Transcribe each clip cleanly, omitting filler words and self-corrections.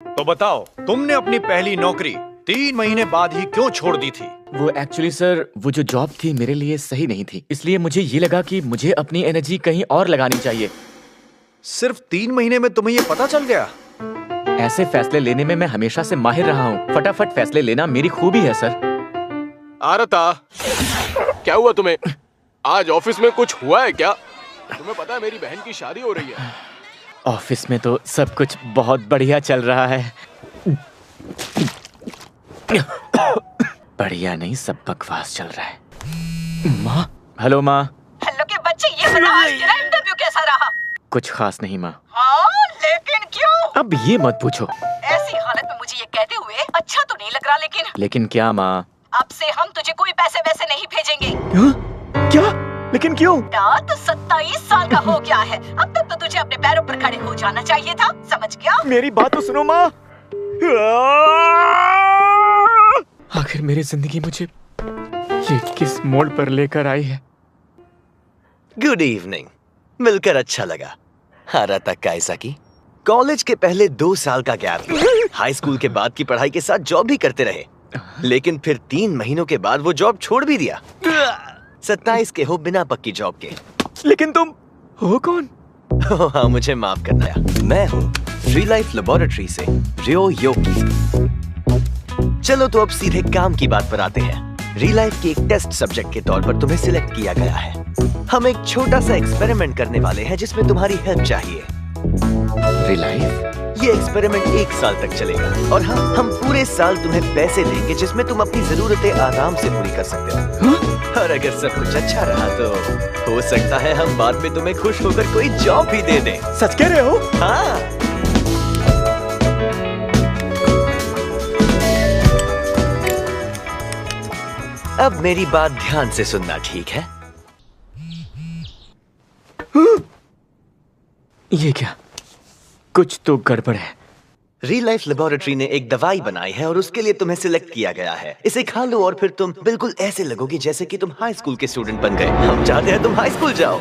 तो बताओ, तुमने अपनी पहली नौकरी 3 महीने बाद ही क्यों छोड़ दी थी? वो एक्चुअली सर, वो जो जॉब थी मेरे लिए सही नहीं थी, इसलिए मुझे ये लगा कि मुझे अपनी एनर्जी कहीं और लगानी चाहिए। सिर्फ 3 महीने में तुम्हें ये पता चल गया? ऐसे फैसले लेने में मैं हमेशा से माहिर रहा हूँ। फटाफट फैसले लेना मेरी खूबी है सर। आरता, क्या हुआ तुम्हें? आज ऑफिस में कुछ हुआ है क्या? तुम्हें पता है मेरी बहन की शादी हो रही है। ऑफिस में तो सब कुछ बहुत बढ़िया चल रहा है। बढ़िया नहीं, सब बकवास चल रहा है। माँ, हेलो माँ। हेलो के बच्चे, ये बता आज तेरा इंटरव्यू कैसा रहा? कुछ खास नहीं माँ। हाँ, लेकिन क्यों? अब ये मत पूछो। ऐसी हालत में मुझे ये कहते हुए अच्छा तो नहीं लग रहा, लेकिन क्या माँ? अब से हम तुझे कोई पैसे वैसे नहीं भेजेंगे। क्या? लेकिन क्यों? तो 27 साल का हो गया है, अब तक तो तुझे अपने पैरों पर खड़े हो जाना चाहिए था, समझ गया? मेरी बात तो सुनो माँ। आखिर मेरी जिंदगी मुझे ये किस मोड़ पर लेकर आई है? गुड इवनिंग, मिलकर अच्छा लगा। आरता काइसाकी, कॉलेज के पहले 2 साल का गैप, हाई स्कूल के बाद की पढ़ाई के साथ जॉब भी करते रहे, लेकिन फिर 3 महीनों के बाद वो जॉब छोड़ भी दिया। 27 के हो बिना पक्की जॉब के। लेकिन तुम हो कौन? हाँ, मुझे माफ करना यार। मैं हूँ रियल लाइफ लेबोरेटरी से रियो योकी। चलो तो अब सीधे काम की बात पर आते हैं। रियल लाइफ के एक टेस्ट सब्जेक्ट के तौर पर तुम्हें सिलेक्ट किया गया है। हम एक छोटा सा एक्सपेरिमेंट करने वाले हैं जिसमें तुम्हारी हेल्प चाहिए। Real life? ये एक्सपेरिमेंट 1 साल तक चलेगा और हम पूरे साल तुम्हें पैसे देंगे जिसमें तुम अपनी जरूरतें आराम से पूरी कर सकते हो। और अगर सब कुछ अच्छा रहा तो हो सकता है हम बाद में तुम्हें खुश होकर कोई जॉब भी दे दें। सच कह रहे हो? हाँ। अब मेरी बात ध्यान से सुनना, ठीक है? ये क्या? कुछ तो गड़बड़ है। रियल लाइफ लेबोरेटरी ने एक दवाई बनाई है और उसके लिए तुम्हें सिलेक्ट किया गया है। इसे खा लो और फिर तुम बिल्कुल ऐसे लगोगे जैसे कि तुम हाई स्कूल के स्टूडेंट बन गए। हम चाहते हैं तुम हाई स्कूल जाओ।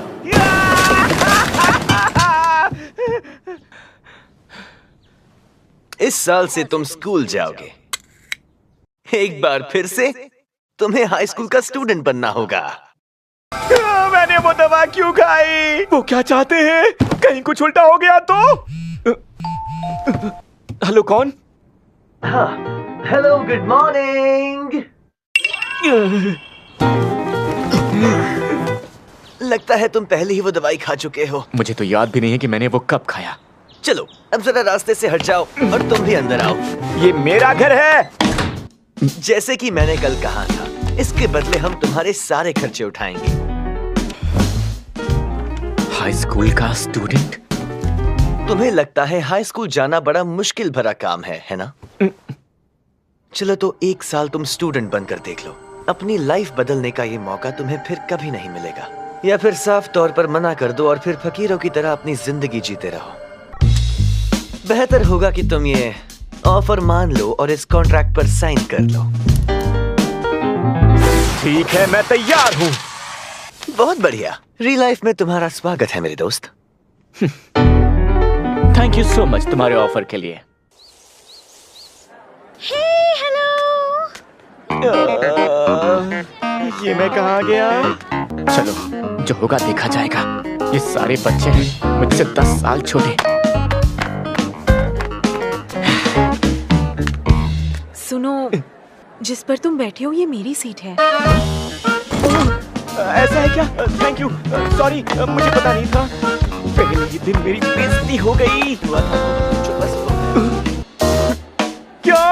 इस साल से तुम स्कूल जाओगे। एक बार फिर से तुम्हें हाई स्कूल का स्टूडेंट बनना होगा। मैंने वो दवा क्यों खाई? वो क्या चाहते हैं? कहीं कुछ उल्टा हो गया तो? हेलो, कौन? हाँ, हेलो, गुड मॉर्निंग। लगता है तुम पहले ही वो दवाई खा चुके हो। मुझे तो याद भी नहीं है कि मैंने वो कब खाया। चलो अब जरा रास्ते से हट जाओ और तुम भी अंदर आओ। ये मेरा घर है। जैसे कि मैंने कल कहा था, इसके बदले हम तुम्हारे सारे खर्चे उठाएंगे। हाई स्कूल का स्टूडेंट? तुम्हें लगता है हाई स्कूल जाना बड़ा मुश्किल भरा काम है ना? चलो तो 1 साल तुम स्टूडेंट बनकर देख लो। अपनी लाइफ बदलने का ये मौका तुम्हें फिर कभी नहीं मिलेगा। या फिर साफ तौर पर मना कर दो और फिर फकीरों की तरह अपनी जिंदगी जीते रहो। बेहतर होगा कि तुम ये ऑफर मान लो और इस कॉन्ट्रैक्ट पर साइन कर लो। ठीक है, मैं तैयार हूँ। बहुत बढ़िया। रियल लाइफ में तुम्हारा स्वागत है मेरे दोस्त। थैंक यू सो मच तुम्हारे ऑफर के लिए। ये मैं कहाँ गया? चलो, जो होगा देखा जाएगा। ये सारे बच्चे हैं मुझसे 10 साल छोटे। सुनो, जिस पर तुम बैठे हो ये मेरी सीट है। ऐसा है क्या? Thank you. सॉरी, मुझे पता नहीं था। पहले ही दिन मेरी बेइज्जती हो गई। क्या?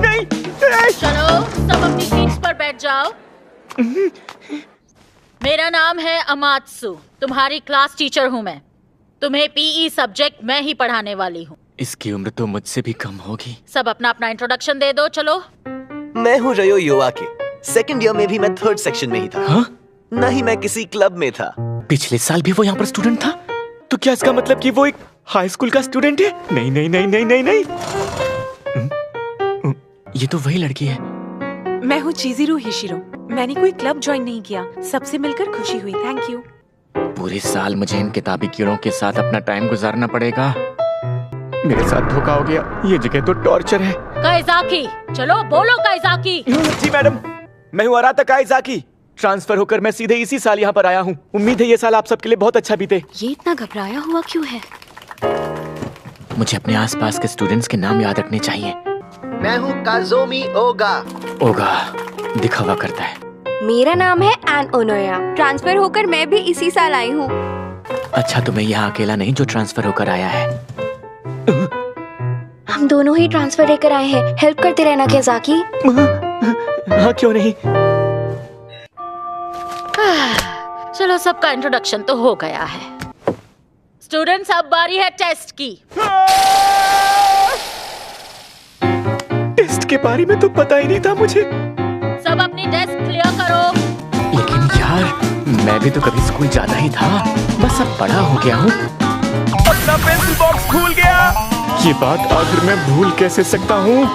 नहीं। चलो सब अपनी सीट्स पर बैठ जाओ। मेरा नाम है अमात्सु, तुम्हारी क्लास टीचर हूँ मैं। तुम्हें पीई सब्जेक्ट मैं ही पढ़ाने वाली हूँ। इसकी उम्र तो मुझसे भी कम होगी। सब अपना अपना इंट्रोडक्शन दे दो। चलो। मैं हूँ रयो योआकी। सेकंड ईयर में भी मैं 3rd सेक्शन में ही था। हाँ? ना ही मैं किसी क्लब में था। पिछले साल भी वो यहाँ पर स्टूडेंट था? तो क्या इसका मतलब कि वो एक हाई स्कूल का स्टूडेंट है? नहीं नहीं नहीं नहीं नहीं नहीं। ये तो वही लड़की है। मैं हूँ चिज़िरू हिशिरो। मैंने कोई क्लब ज्वाइन नहीं किया, सबसे मिलकर खुशी हुई। Thank you. पूरे साल मुझे इन किताबी कीड़ों के साथ अपना टाइम गुजारना पड़ेगा। मेरे साथ धोखा हो गया। ये जगह तो टॉर्चर है। काइज़ाकी, चलो बोलो काइज़ाकी। जी मैडम, मैं हूँ अराता काइज़ाकी। ट्रांसफर होकर मैं सीधे इसी साल यहाँ पर आया हूँ। उम्मीद है ये साल आप सबके लिए बहुत अच्छा बीते। ये इतना घबराया हुआ क्यों है? मुझे अपने आसपास के स्टूडेंट्स के नाम याद रखने चाहिए। मैं हूँ काजोमी ओगा। ओगा दिखावा करता है। मेरा नाम है एन ओनोया। ट्रांसफर होकर मैं भी इसी साल आई हूँ। अच्छा, तो मैं यहाँ अकेला नहीं जो ट्रांसफर होकर आया है। हम दोनों ही ट्रांसफर लेकर आए हैं। हेल्प करते रहना काइज़ाकी। हाँ क्यों नहीं। चलो, सबका इंट्रोडक्शन तो हो गया है। स्टूडेंट्स, अब बारी है टेस्ट की। टेस्ट के बारे में तो पता ही नहीं था मुझे। सब अपनी डेस्क क्लियर करो। लेकिन यार, मैं भी तो कभी स्कूल जाता ही था। बस अब बड़ा हो गया हूँ। अपना पेंसिल बॉक्स भूल गया। ये बात आखिर मैं भूल कैसे सकता हूँ?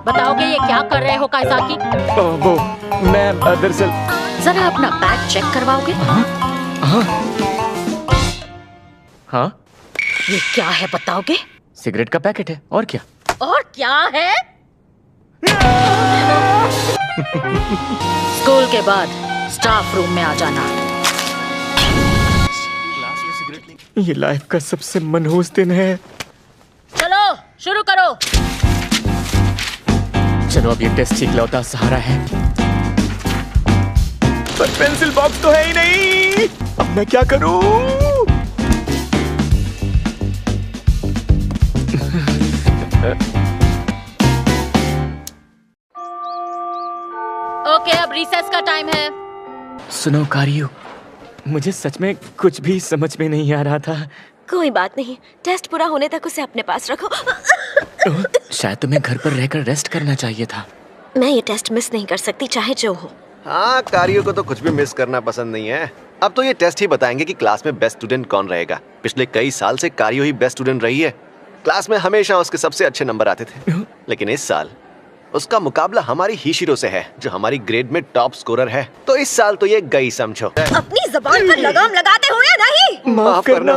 बताओगे ये क्या कर रहे हो काइज़ाकी? वो मैं दरअसल। जरा अपना बैग चेक करवाओगे? हाँ, ये क्या है बताओगे? सिगरेट का पैकेट है। और क्या? और क्या है? स्कूल के बाद स्टाफ रूम में आ जाना। ये लाइफ का सबसे मनहूस दिन है। चलो शुरू करो। चलो, अब ये टेस्ट इकलौता सहारा है। पर पेंसिल बॉक्स तो है ही नहीं। अब मैं क्या करूं? ओके, अब रिसेस का टाइम है। सुनो कारियो, मुझे सच में कुछ भी समझ में नहीं आ रहा था। कोई बात नहीं, टेस्ट पूरा होने तक उसे अपने पास रखो। शायद तुम्हें घर पर रहकर रेस्ट करना चाहिए था। मैं ये टेस्ट मिस नहीं कर सकती, चाहे जो हो। हाँ, कारियो को तो कुछ भी मिस करना पसंद नहीं है। अब तो ये टेस्ट ही बताएंगे कि क्लास में बेस्ट स्टूडेंट कौन रहेगा। पिछले कई साल से कारियो ही बेस्ट स्टूडेंट रही है। क्लास में हमेशा उसके सबसे अच्छे नंबर आते थे। लेकिन इस साल उसका मुकाबला हमारी हिशिरो से है, जो हमारी ग्रेड में टॉप स्कोरर है। तो इस साल तो ये गई समझो। अपनी जबान पर लगाम लगाते हो या नहीं? माफ करना।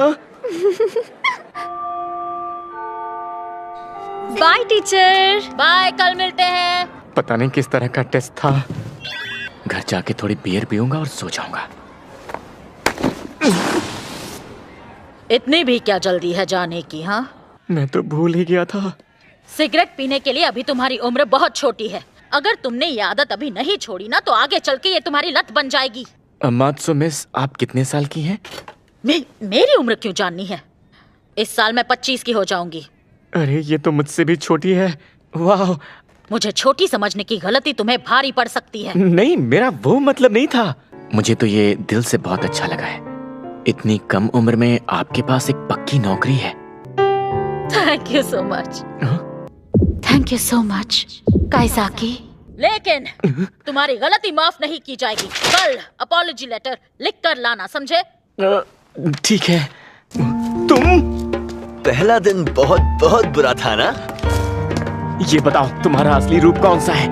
Bye teacher. बाय, कल मिलते हैं। पता नहीं किस तरह का टेस्ट था। घर जाके थोड़ी बियर पीऊंगा और सो जाऊंगा। इतनी भी क्या जल्दी है जाने की? हाँ, मैं तो भूल ही गया था। सिगरेट पीने के लिए अभी तुम्हारी उम्र बहुत छोटी है। अगर तुमने ये आदत अभी नहीं छोड़ी ना, तो आगे चल के ये तुम्हारी लत बन जाएगी। अमात्सु मिस, आप कितने साल की हैं? मेरी उम्र क्यों जाननी है? इस साल मैं 25 की हो जाऊंगी। अरे ये तो मुझसे भी छोटी है। वाह। मुझे छोटी समझने की गलती तुम्हें भारी पड़ सकती है। नहीं, मेरा वो मतलब नहीं था। मुझे तो ये दिल से बहुत अच्छा लगा है। इतनी कम उम्र में आपके पास एक पक्की नौकरी है। Thank you so much. Thank you so much Kaizaki. लेकिन तुम्हारी गलती माफ नहीं की जाएगी। कल अपॉलॉजी लेटर लिख कर लाना, समझे? ठीक है। तुम? पहला दिन बहुत बहुत बुरा था ना? ये बताओ, तुम्हारा असली रूप कौन सा है?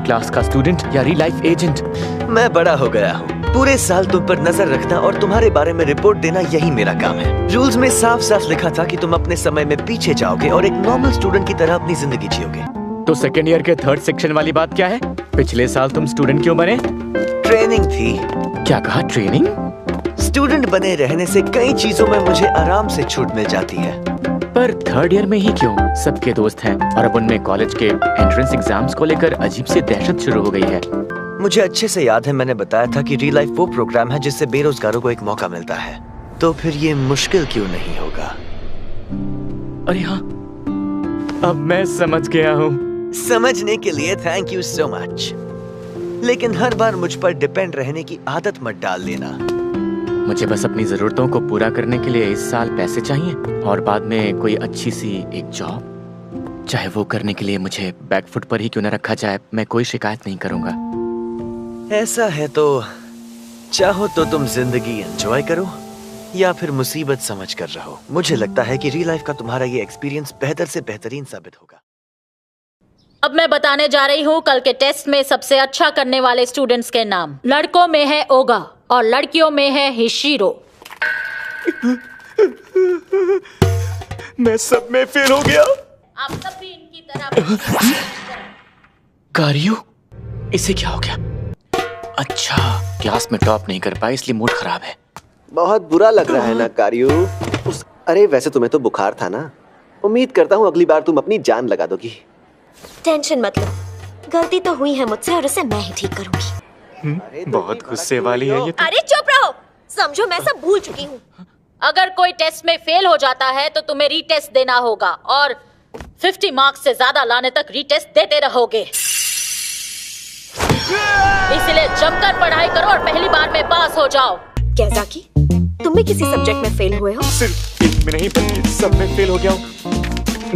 क्लास का स्टूडेंट या रियल लाइफ एजेंट? मैं बड़ा हो गया हूँ। पूरे साल तुम पर नजर रखना और तुम्हारे बारे में रिपोर्ट देना, यही मेरा काम है। रूल्स में साफ साफ लिखा था कि तुम अपने समय में पीछे जाओगे और एक नॉर्मल स्टूडेंट की तरह अपनी जिंदगी जियोगे। तो सेकेंड ईयर के थर्ड सेक्शन वाली बात क्या है? पिछले साल तुम स्टूडेंट क्यों बने? ट्रेनिंग थी। क्या कहा? ट्रेनिंग? स्टूडेंट बने रहने से कई चीजों में मुझे आराम से छूट मिल जाती है। पर थर्ड ईयर में ही क्यों? सबके दोस्त हैं और अब उनमें कॉलेज के एंट्रेंस एग्जाम्स को लेकर अजीब सी दहशत शुरू हो गई है। मुझे अच्छे से याद है, मैंने बताया था कि रियल लाइफ वो प्रोग्राम है जिससे बेरोजगारों को एक मौका मिलता है। तो फिर ये मुश्किल क्यों नहीं होगा? अरे हाँ, अब मैं समझ गया हूँ। समझने के लिए थैंक यू सो मच। लेकिन हर बार मुझ पर डिपेंड रहने की आदत मत डाल लेना। मुझे बस अपनी जरूरतों को पूरा करने के लिए इस साल पैसे चाहिए और बाद में कोई अच्छी सी एक जॉब। चाहे वो करने के लिए मुझे बैकफुट पर ही क्यों न रखा जाए, मैं कोई शिकायत नहीं करूंगा। ऐसा है तो चाहो तो तुम जिंदगी एंजॉय करो या फिर मुसीबत समझ कर रहो। मुझे लगता है कि रियल लाइफ का तुम्हारा ये एक्सपीरियंस बेहतर से बेहतरीन साबित होगा। अब मैं बताने जा रही हूँ कल के टेस्ट में सबसे अच्छा करने वाले स्टूडेंट्स के नाम। लड़कों में है ओगा और लड़कियों में है हिशिरो। मैं सब में फेल हो गया। आप सब भी इनकी तरह कारियो, इसे क्या हो गया? अच्छा, क्लास में टॉप नहीं कर पाए इसलिए मूड खराब है। बहुत बुरा लग रहा है ना कारियो। अरे वैसे तुम्हें तो बुखार था ना। उम्मीद करता हूँ अगली बार तुम अपनी जान लगा दोगी। टेंशन मत लो, गलती तो हुई है मुझसे और उसे मैं ही ठीक करूंगी। बहुत गुस्से वाली है ये तो। अरे चुप रहो, समझो मैं सब भूल चुकी हूँ। अगर कोई टेस्ट में फेल हो जाता है तो तुम्हें रीटेस्ट देना होगा और 50 मार्क्स से ज्यादा लाने तक रीटेस्ट देते रहोगे। इसलिए जमकर पढ़ाई करो और पहली बार में पास हो जाओ। कैज़ाकी, तुम भी किसी सब्जेक्ट में फेल हुए हो? सिर्फ एक में नहीं बल्कि सब में फेल हो गया हूँ।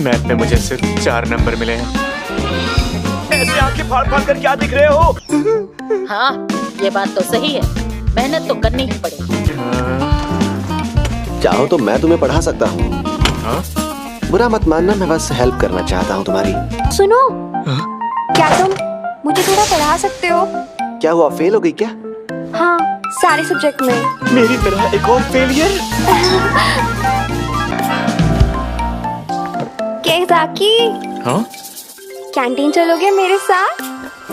मैथ में मुझे सिर्फ 4 नंबर मिले हैं। ऐसे आंखें फाड़ फाड़ कर क्या दिख रहे हो? हाँ, ये बात तो सही है, मेहनत तो करनी ही पड़ेगी। चाहो तो मैं तुम्हें पढ़ा सकता हूँ। बुरा मत मानना, मैं बस हेल्प करना चाहता हूँ तुम्हारी। सुनो, क्या तुम मुझे थोड़ा पढ़ा सकते हो? क्या हुआ, फेल हो गई क्या? हाँ, सारे सब्जेक्ट में। मेरी तरह एक और फेलियर? कैज़ाकी, हाँ? कैंटीन चलोगे मेरे साथ?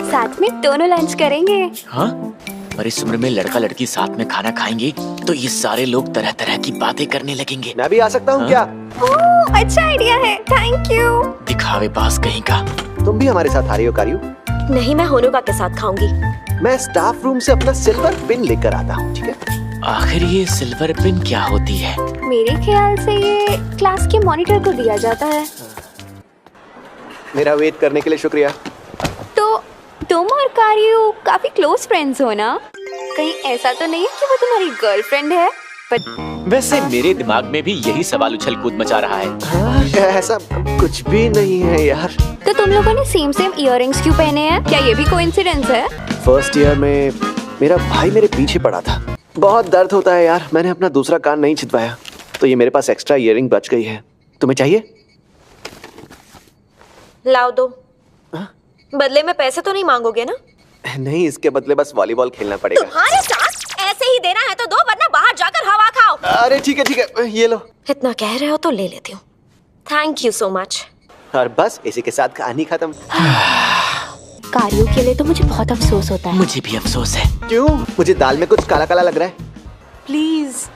साथ में दोनों लंच करेंगे। हाँ? और इस उम्र में लड़का लड़की साथ में खाना खाएंगे तो ये सारे लोग तरह तरह की बातें करने लगेंगे। मैं भी आ सकता हूँ क्या? ओह, अच्छा आइडिया है, थैंक यू। दिखावे पास कहीं का। तुम भी हमारे साथ आ रही हो कारियो? नहीं, मैं होनुका के साथ खाऊंगी। मैं स्टाफ रूम से अपना सिल्वर पिन लेकर आता हूँ, ठीक है? आखिर ये सिल्वर पिन क्या होती है? मेरे ख्याल से ये क्लास के मॉनिटर को दिया जाता है। मेरा वेट करने के लिए शुक्रिया। तो तुम और कारियो काफी क्लोज फ्रेंड्स हो ना? कहीं ऐसा तो नहीं है कि वो तुम्हारी गर्लफ्रेंड है? वैसे मेरे दिमाग में भी यही सवाल उछल कूद मचा रहा है। ऐसा कुछ भी नहीं है यार। तो तुम लोगों ने सेम इयररिंग्स क्यों पहने हैं? क्या ये भी कोइंसिडेंस है? फर्स्ट ईयर में मेरा भाई मेरे पीछे पड़ा था। बहुत दर्द होता है यार, मैंने अपना दूसरा कान नहीं छिदवाया तो ये मेरे पास एक्स्ट्रा इयररिंग बच गई है। तुम्हें चाहिए? लाओ दो। बदले में पैसे तो नहीं मांगोगे ना? नहीं, इसके बदले बस वॉलीबॉल खेलना पड़ेगा। तुम्हारे साथ ऐसे ही देना है तो दो, वरना बाहर जाकर हवा खाओ। अरे ठीक है, ये लो। इतना कह रहे हो तो ले लेती हूँ। Thank you so much. और बस इसी के साथ कहानी खत्म। कारियो के लिए तो मुझे बहुत अफसोस होता है। मुझे भी अफसोस है। क्यों? मुझे दाल में कुछ काला काला लग रहा है। प्लीज।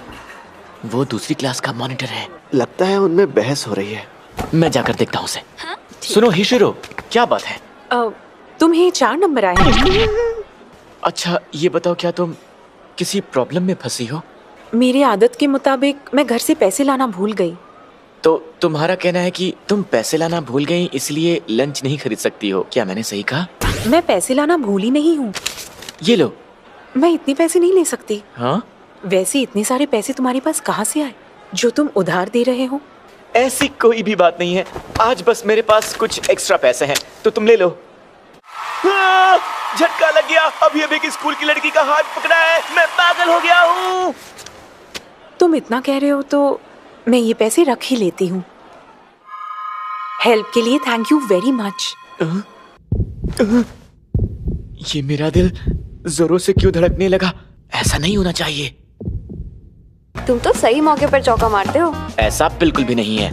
वो दूसरी क्लास का मॉनिटर है। लगता है उनमें बहस हो रही है। मैं जाकर देखता हूँ उसे। सुनो हिशिरो, क्या बात है? तुम्हें 4 नंबर आए हैं। अच्छा ये बताओ, क्या तुम किसी प्रॉब्लम में फंसी हो? मेरी आदत के मुताबिक मैं घर से पैसे लाना भूल गई। तो तुम्हारा कहना है कि तुम पैसे लाना भूल गई इसलिए लंच नहीं खरीद सकती हो, क्या मैंने सही कहा? मैं पैसे लाना भूल ही नहीं हूँ। ये लो। मैं इतने पैसे नहीं ले सकती। हाँ? वैसे इतने सारे पैसे तुम्हारे पास कहाँ से आए जो तुम उधार दे रहे हो? ऐसी कोई भी बात नहीं है, आज बस मेरे पास कुछ एक्स्ट्रा पैसे हैं तो तुम ले लो। झटका लग गया, अभी अभी एक स्कूल की लड़की का हाथ पकड़ा है, मैं पागल हो गया हूँ। तुम इतना कह रहे हो तो मैं ये पैसे रख ही लेती हूँ। हेल्प के लिए थैंक यू वेरी मच। ये मेरा दिल जोरों से क्यों धड़कने लगा? ऐसा नहीं होना चाहिए। तुम तो सही मौके पर चौका मारते हो। ऐसा बिल्कुल भी नहीं है,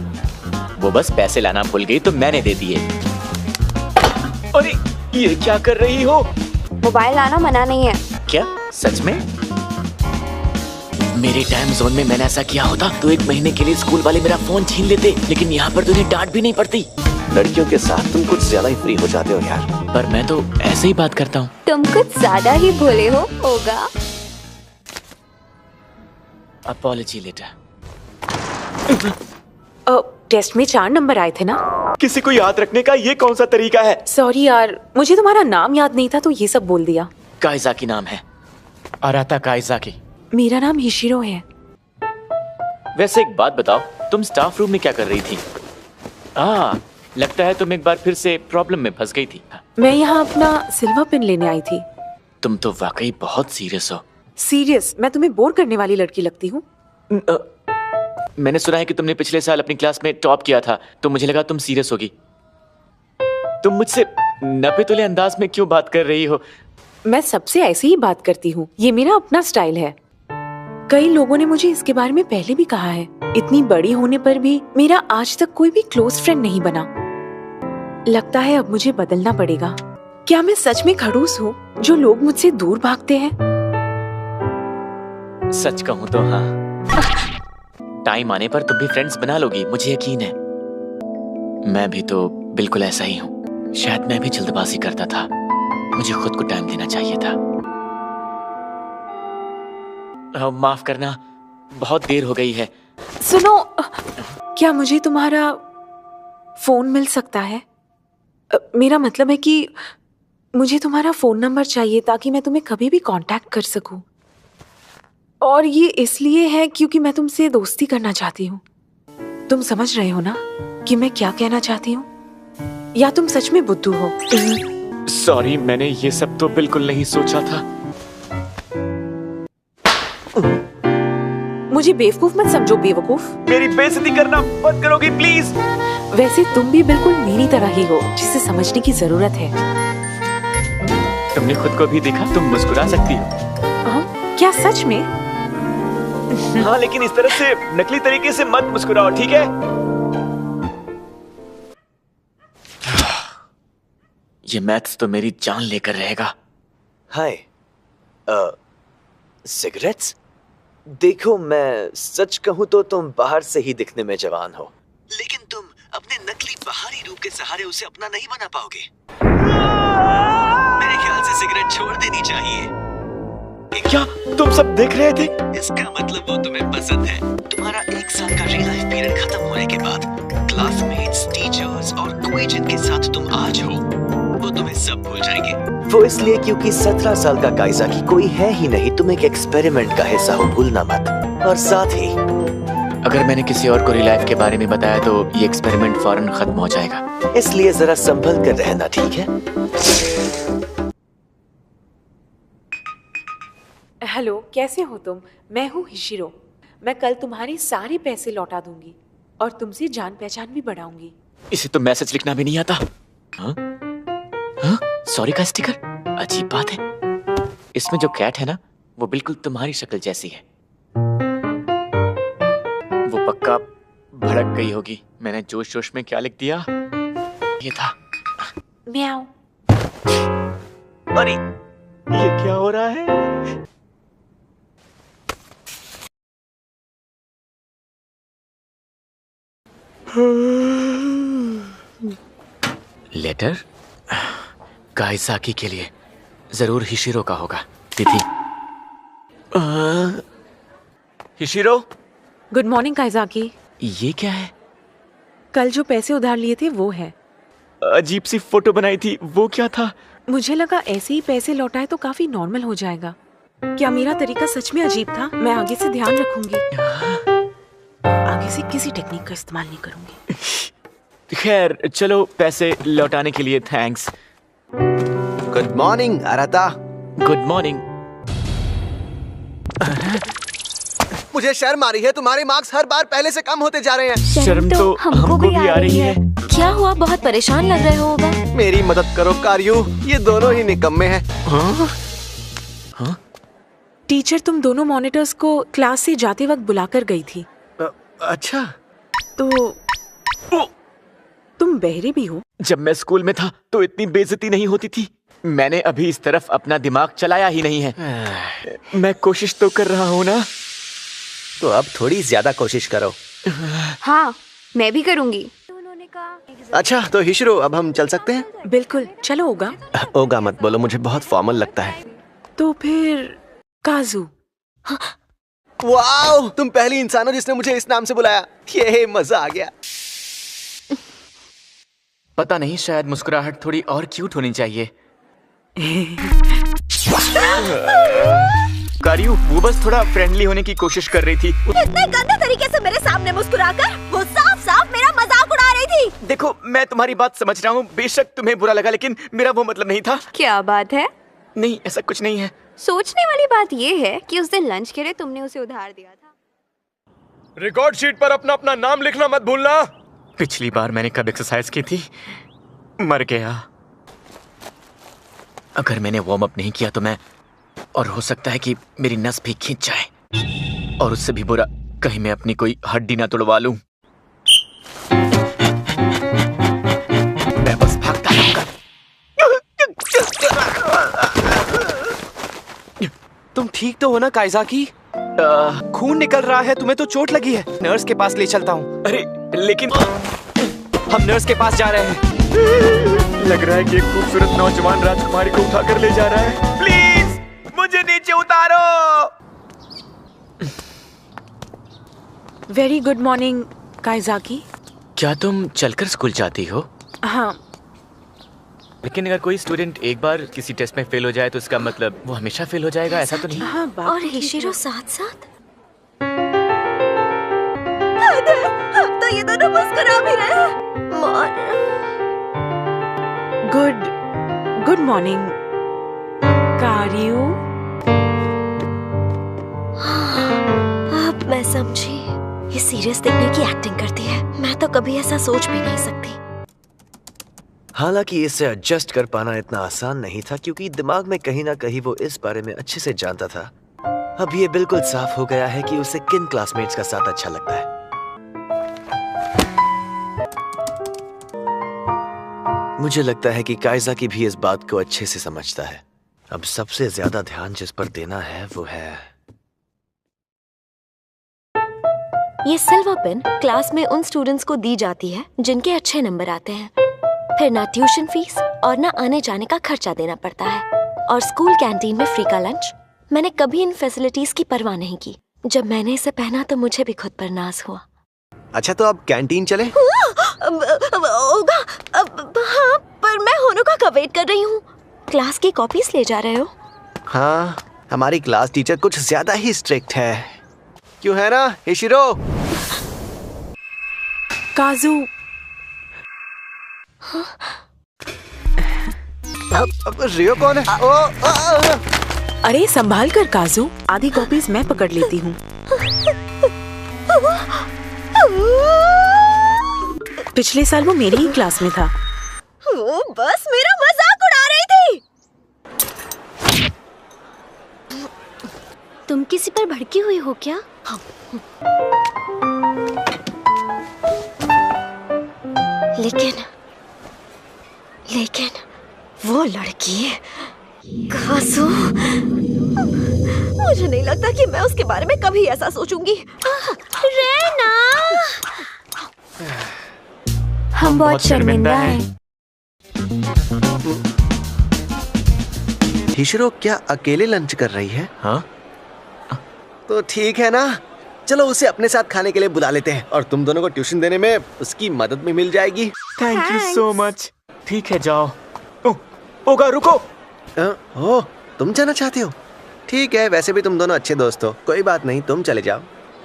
वो बस पैसे लाना भूल गई तो मैंने दे दिए। अरे ये क्या कर रही हो? मोबाइल लाना मना नहीं है। क्या सच में? मेरे टाइम जोन में मैंने ऐसा किया होता तो 1 महीने के लिए स्कूल वाले मेरा फोन छीन लेते, लेकिन यहाँ पर तो उन्हें डांट भी नहीं पड़ती। लड़कियों के साथ तुम कुछ ज्यादा ही फ्री हो जाते हो यार। पर मैं तो ऐसे ही बात करता हूँ। तुम कुछ ज्यादा ही भोले होगा। Apology letter. टेस्ट में 4 नंबर आए थे ना? किसी को याद रखने का ये कौन सा तरीका है? सॉरी यार, मुझे तुम्हारा नाम याद नहीं था तो ये सब बोल दिया। काइज़ाकी नाम है, अराता काइज़ाकी। मेरा नाम हिशिरो है। वैसे एक बात बताओ, तुम स्टाफ रूम में क्या कर रही थी? लगता है तुम एक बार फिर से प्रॉब्लम में फंस गई थी। मैं यहाँ अपना सिल्वर पिन लेने आई थी। तुम तो वाकई बहुत सीरियस हो। सीरियस? मैं तुम्हें बोर करने वाली लड़की लगती हूँ? मैंने सुना है कि तुमने पिछले साल अपनी क्लास में टॉप किया था, तो मुझे लगा तुम सीरियस होगी। तुम मुझसे नपे तुले अंदाज में क्यों बात कर रही हो? मैं सबसे ऐसे ही बात करती हूँ, ये मेरा अपना स्टाइल है। कई लोगों ने मुझे इसके बारे में पहले भी कहा है। इतनी बड़ी होने पर भी मेरा आज तक कोई भी क्लोज फ्रेंड नहीं बना। लगता है अब मुझे बदलना पड़ेगा। क्या मैं सच में खड़ूस हूँ जो लोग मुझसे दूर भागते हैं? सच कहूँ तो हाँ, टाइम आने पर तुम भी फ्रेंड्स बना लोगी, मुझे यकीन है। मैं भी तो बिल्कुल ऐसा ही हूँ। शायद मैं भी जल्दबाजी करता था, मुझे खुद को टाइम देना चाहिए था। माफ करना, बहुत देर हो गई है। सुनो, क्या मुझे तुम्हारा फोन मिल सकता है? मेरा मतलब है कि मुझे तुम्हारा फोन नंबर चाहिए ताकि मैं तुम्हें कभी भी कांटेक्ट कर सकूं। और ये इसलिए है क्योंकि मैं तुमसे दोस्ती करना चाहती हूँ। तुम समझ रहे हो ना कि मैं क्या कहना चाहती हूँ? या तुम सच में बुद्धू हो? सॉरी, मैंने ये सब तो बिल्कुल नहीं सोचा था। मुझे बेवकूफ मत समझो बेवकूफ। मेरी बेइज्जती करना बंद करोगी प्लीज? वैसे तुम भी बिल्कुल मेरी तरह ही हो जिसे समझने की जरूरत है। तुमने खुद को भी देखा, तुम मुस्कुरा सकती हो। क्या सच में? हाँ, लेकिन इस तरह से नकली तरीके से मत मुस्कुराओ, ठीक है? ये मैथ्स तो मेरी जान लेकर रहेगा। हाय, सिगरेट्स? देखो, मैं सच कहूं तो तुम बाहर से ही दिखने में जवान हो, लेकिन तुम अपने नकली बाहरी रूप के सहारे उसे अपना नहीं बना पाओगे। मेरे ख्याल से सिगरेट छोड़ देनी चाहिए। क्या तुम सब देख रहे थे? इसका मतलब वो तुम्हें पसंद है। तुम्हारा 1 साल का रियल लाइफ पीरियड खत्म होने के बाद क्लासमेट्स, टीचर्स और कोई जिनके साथ तुम आज हो, वो तुम्हें सब भूल जाएंगे। वो इसलिए क्योंकि 17 साल का काइज़ाकी कोई है ही नहीं। तुम एक एक्सपेरिमेंट का हिस्सा हो, भूलना मत। और साथ ही अगर मैंने किसी और को रियल लाइफ के बारे में बताया तो ये एक्सपेरिमेंट फौरन खत्म हो जाएगा। इसलिए जरा संभल कर रहना, ठीक है? हेलो, कैसे हो तुम? मैं हूँ हिशिरो। मैं कल तुम्हारे सारे पैसे लौटा दूंगी और तुमसे जान पहचान भी बढ़ाऊंगी। इसे तो मैसेज लिखना भी नहीं आता। हाँ? हाँ? सॉरी का स्टिकर, अजीब बात है। इसमें जो कैट है ना, वो बिल्कुल तुम्हारी शक्ल जैसी है। वो पक्का भड़क गई होगी। मैंने जोश जोश में क्या लिख दिया? ये था म्याऊ। अरे, ये क्या हो रहा है? लेटर काइज़ाकी के लिए, जरूर हिशिरो का होगा। तिथि। हिशिरो, गुड मॉर्निंग काइज़ाकी। ये क्या है? कल जो पैसे उधार लिए थे वो है। अजीब सी फोटो बनाई थी, वो क्या था? मुझे लगा ऐसे ही पैसे लौटाए तो काफी नॉर्मल हो जाएगा। क्या मेरा तरीका सच में अजीब था? मैं आगे से ध्यान रखूंगी। आगे से किसी टेक्निक का इस्तेमाल नहीं करूंगी। खैर, चलो, पैसे लौटाने के लिए thanks. Good morning अराता। Good morning. मुझे शर्म आ रही है, तुम्हारे मार्क्स हर बार पहले से कम होते जा रहे हैं। शर्म तो हमको भी आ रही है। क्या हुआ? बहुत परेशान लग रहे होगा। मेरी मदद करो कार्यो, ये दोनों ही निकम्मे हैं। हाँ? हाँ? टीचर तुम दोनों मॉनिटर्स को क्लास से जाते वक्त बुलाकर गई थी। अच्छा, तो तुम बहरे भी हो? जब मैं स्कूल में था तो इतनी बेइज्जती नहीं होती थी। मैंने अभी इस तरफ अपना दिमाग चलाया ही नहीं है। मैं कोशिश तो कर रहा हूँ ना। तो अब थोड़ी ज्यादा कोशिश करो। हाँ, मैं भी करूँगी। अच्छा, तो हिशिरो, अब हम चल सकते हैं? बिल्कुल, चलो ओगा। ओगा मत बोलो, मुझे बहुत फॉर्मल लगता है। तो फिर काजू। वाओ, तुम पहली इंसान हो जिसने मुझे इस नाम से बुलाया। ये मजा आ गया। पता नहीं, शायद मुस्कुराहट थोड़ी और क्यूट होनी चाहिए। कारियो, वो बस थोड़ा फ्रेंडली होने की कोशिश कर रही थी। इतने गंदे तरीके से मेरे सामने मुस्कुराकर वो साफ साफ मेरा मजाक उड़ा रही थी। देखो, मैं तुम्हारी बात समझ रहा हूँ, बेशक तुम्हें बुरा लगा, लेकिन मेरा वो मतलब नहीं था। क्या बात है? नहीं, ऐसा कुछ नहीं है। सोचने वाली बात ये है कि उस दिन लंच के लिए तुमने उसे उधार दिया था। रिकॉर्ड शीट पर अपना अपना नाम लिखना मत भूलना। पिछली बार मैंने कब एक्सरसाइज की थी? मर गया। अगर मैंने वार्म अप नहीं किया तो मैं, और हो सकता है कि मेरी नस भी खींच जाए। और उससे भी बुरा, कहीं मैं अपनी कोई हड्डी ना तोड़वा लूं। मैं बस भागता रहूंगा। तुम ठीक तो हो ना काइज़ाकी? खून निकल रहा है, तुम्हें तो चोट लगी है। नर्स के पास ले चलता हूँ। अरे लेकिन हम नर्स के पास जा रहे हैं। लग रहा है कि एक खूबसूरत नौजवान राजकुमारी को उठाकर ले जा रहा है। प्लीज मुझे नीचे उतारो। Very good morning Kaizaki. क्या तुम चलकर स्कूल जाती हो? हाँ। लेकिन अगर कोई स्टूडेंट एक बार किसी टेस्ट में फेल हो जाए तो इसका मतलब वो हमेशा फेल हो जाएगा, ऐसा तो नहीं? हाँ, और हिशिरो साथ साथ। अब तो ये दोनों मुस्कुरा भी रहे हैं। Good morning Kario. अब मैं समझी, ये सीरियस दिखने की एक्टिंग करती है। मैं तो कभी ऐसा सोच भी नहीं सकती। हालांकि इसे एडजस्ट कर पाना इतना आसान नहीं था, क्योंकि दिमाग में कहीं ना कहीं वो इस बारे में अच्छे से जानता था। अब ये बिल्कुल साफ हो गया है कि उसे किन क्लासमेट्स का साथ अच्छा लगता है। मुझे लगता है कि काइज़ाकी भी इस बात को अच्छे से समझता है। अब सबसे ज्यादा ध्यान जिस पर देना है वो है ये सिल्वर पेन क्लास में उन स्टूडेंट्स को दी जाती है जिनके अच्छे नंबर आते हैं। फिर ना ट्यूशन फीस और ना आने जाने का खर्चा देना पड़ता है, और स्कूल कैंटीन में फ्री का लंच। मैंने कभी इन फैसिलिटीज की परवाह नहीं की। जब मैंने इसे पहना तो मुझे भी खुद पर नाज हुआ। अच्छा, तो अब कैंटीन चले? होगा। हाँ, पर मैं होनुका का वेट कर रही हूँ। क्लास की कॉपीज ले जा रहे हो? हाँ, हमारी क्लास टीचर कुछ ज्यादा ही स्ट्रिक्ट है। क्यों है ना हिशिरो? काजू। अब रियो कौन है? अरे संभाल कर काजू, आधी कॉपीज मैं पकड़ लेती हूँ। पिछले साल वो मेरी ही क्लास में था। वो बस मेरा मजाक उड़ा रही थी। तुम किसी पर भड़की हुई हो क्या? लेकिन वो लड़की काजू, मुझे नहीं लगता कि मैं उसके बारे में कभी ऐसा सोचूंगी। रेना, हम बहुत शर्मिंदा हैं। हिशिरो क्या अकेले लंच कर रही है? हाँ, तो ठीक है ना, चलो उसे अपने साथ खाने के लिए बुला लेते हैं, और तुम दोनों को ट्यूशन देने में उसकी मदद भी मिल जाएगी। Thank you so much. ठीक है, जाओ। ओगा रुको। ओ, तुम जाना चाहते हो? ठीक है, वैसे भी तुम दोनों अच्छे दोस्त हो, कोई बात नहीं, तुम चले जाओ।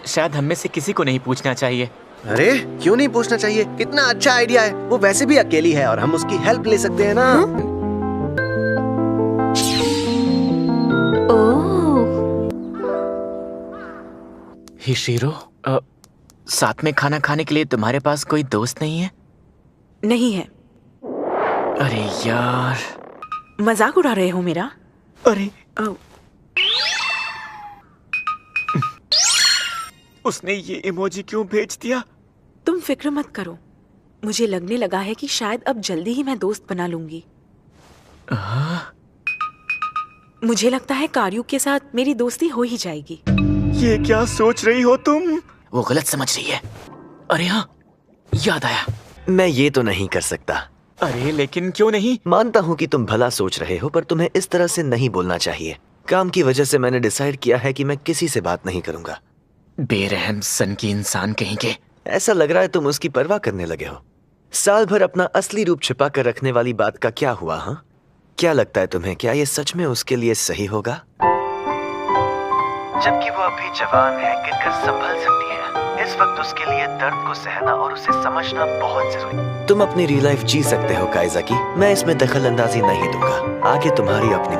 शायद हम में से किसी को नहीं पूछना चाहिए। अरे क्यों नहीं पूछना चाहिए? कितना अच्छा आइडिया है। वो वैसे भी अकेली है और हम उसकी हेल्प ले सकते हैं ना। हिशिरो, साथ में खाना खाने के लिए तुम्हारे पास कोई दोस्त नहीं है? नहीं है। अरे यार, मजाक उड़ा रहे हो मेरा? अरे उसने ये इमोजी क्यों भेज दिया? तुम फिक्र मत करो, मुझे लगने लगा है कि शायद अब जल्दी ही मैं दोस्त बना लूंगी। मुझे लगता है कारियो के साथ मेरी दोस्ती हो ही जाएगी। ये क्या सोच रही हो तुम? वो गलत समझ रही है। अरे हाँ, याद आया। मैं ये तो नहीं कर सकता। अरे लेकिन क्यों नहीं? मानता हूँ कि तुम भला सोच रहे हो, पर तुम्हें इस तरह से नहीं बोलना चाहिए। काम की वजह से मैंने डिसाइड किया है कि मैं किसी से बात नहीं करूंगा। बेरहम सन की इंसान कहीं के। ऐसा लग रहा है तुम उसकी परवाह करने लगे हो। साल भर अपना असली रूप छिपा कर रखने वाली बात का क्या हुआ? हाँ, क्या लगता है तुम्हें, क्या ये सच में उसके लिए सही होगा? जबकि वो अभी जवान है, गिरकर संभल सकती है। इस वक्त उसके लिए दर्द को सहना और उसे समझना बहुत जरूरी है। तुम अपनी रियल लाइफ जी सकते हो काइज़ाकी, मैं इसमें दखल अंदाजी नहीं दूंगा। आगे तुम्हारी अपनी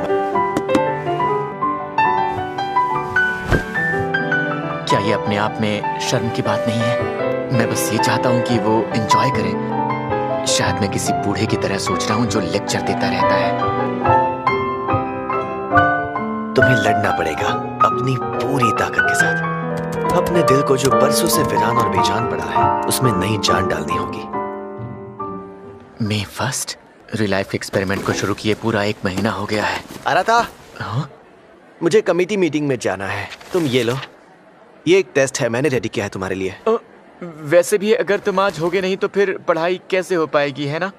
क्या ये अपने आप में शर्म की बात नहीं है? मैं बस ये चाहता हूँ कि वो एंजॉय करे। शायद मैं किसी बूढ़े की तरह सोच रहा हूँ जो लेक्चर देता रहता है। तुम्हें लड़ना पड़ेगा अपनी पूरी ताकत के साथ। अपने दिल को जो बरसों से वीरान और बेजान पड़ा है, उसमें नई जान डालनी होगी। मई 1 रियल लाइफ एक्सपेरिमेंट को शुरू किए पूरा 1 महीना हो गया है। आराता, हाँ? मुझे कमेटी मीटिंग में जाना है। तुम ये लो, ये एक टेस्ट है, मैंने रेडी किया है तुम्हारे लिए। वैसे भी अगर तुम आज होगे नहीं तो फिर पढ़ाई कैसे हो पाएगी, है ना?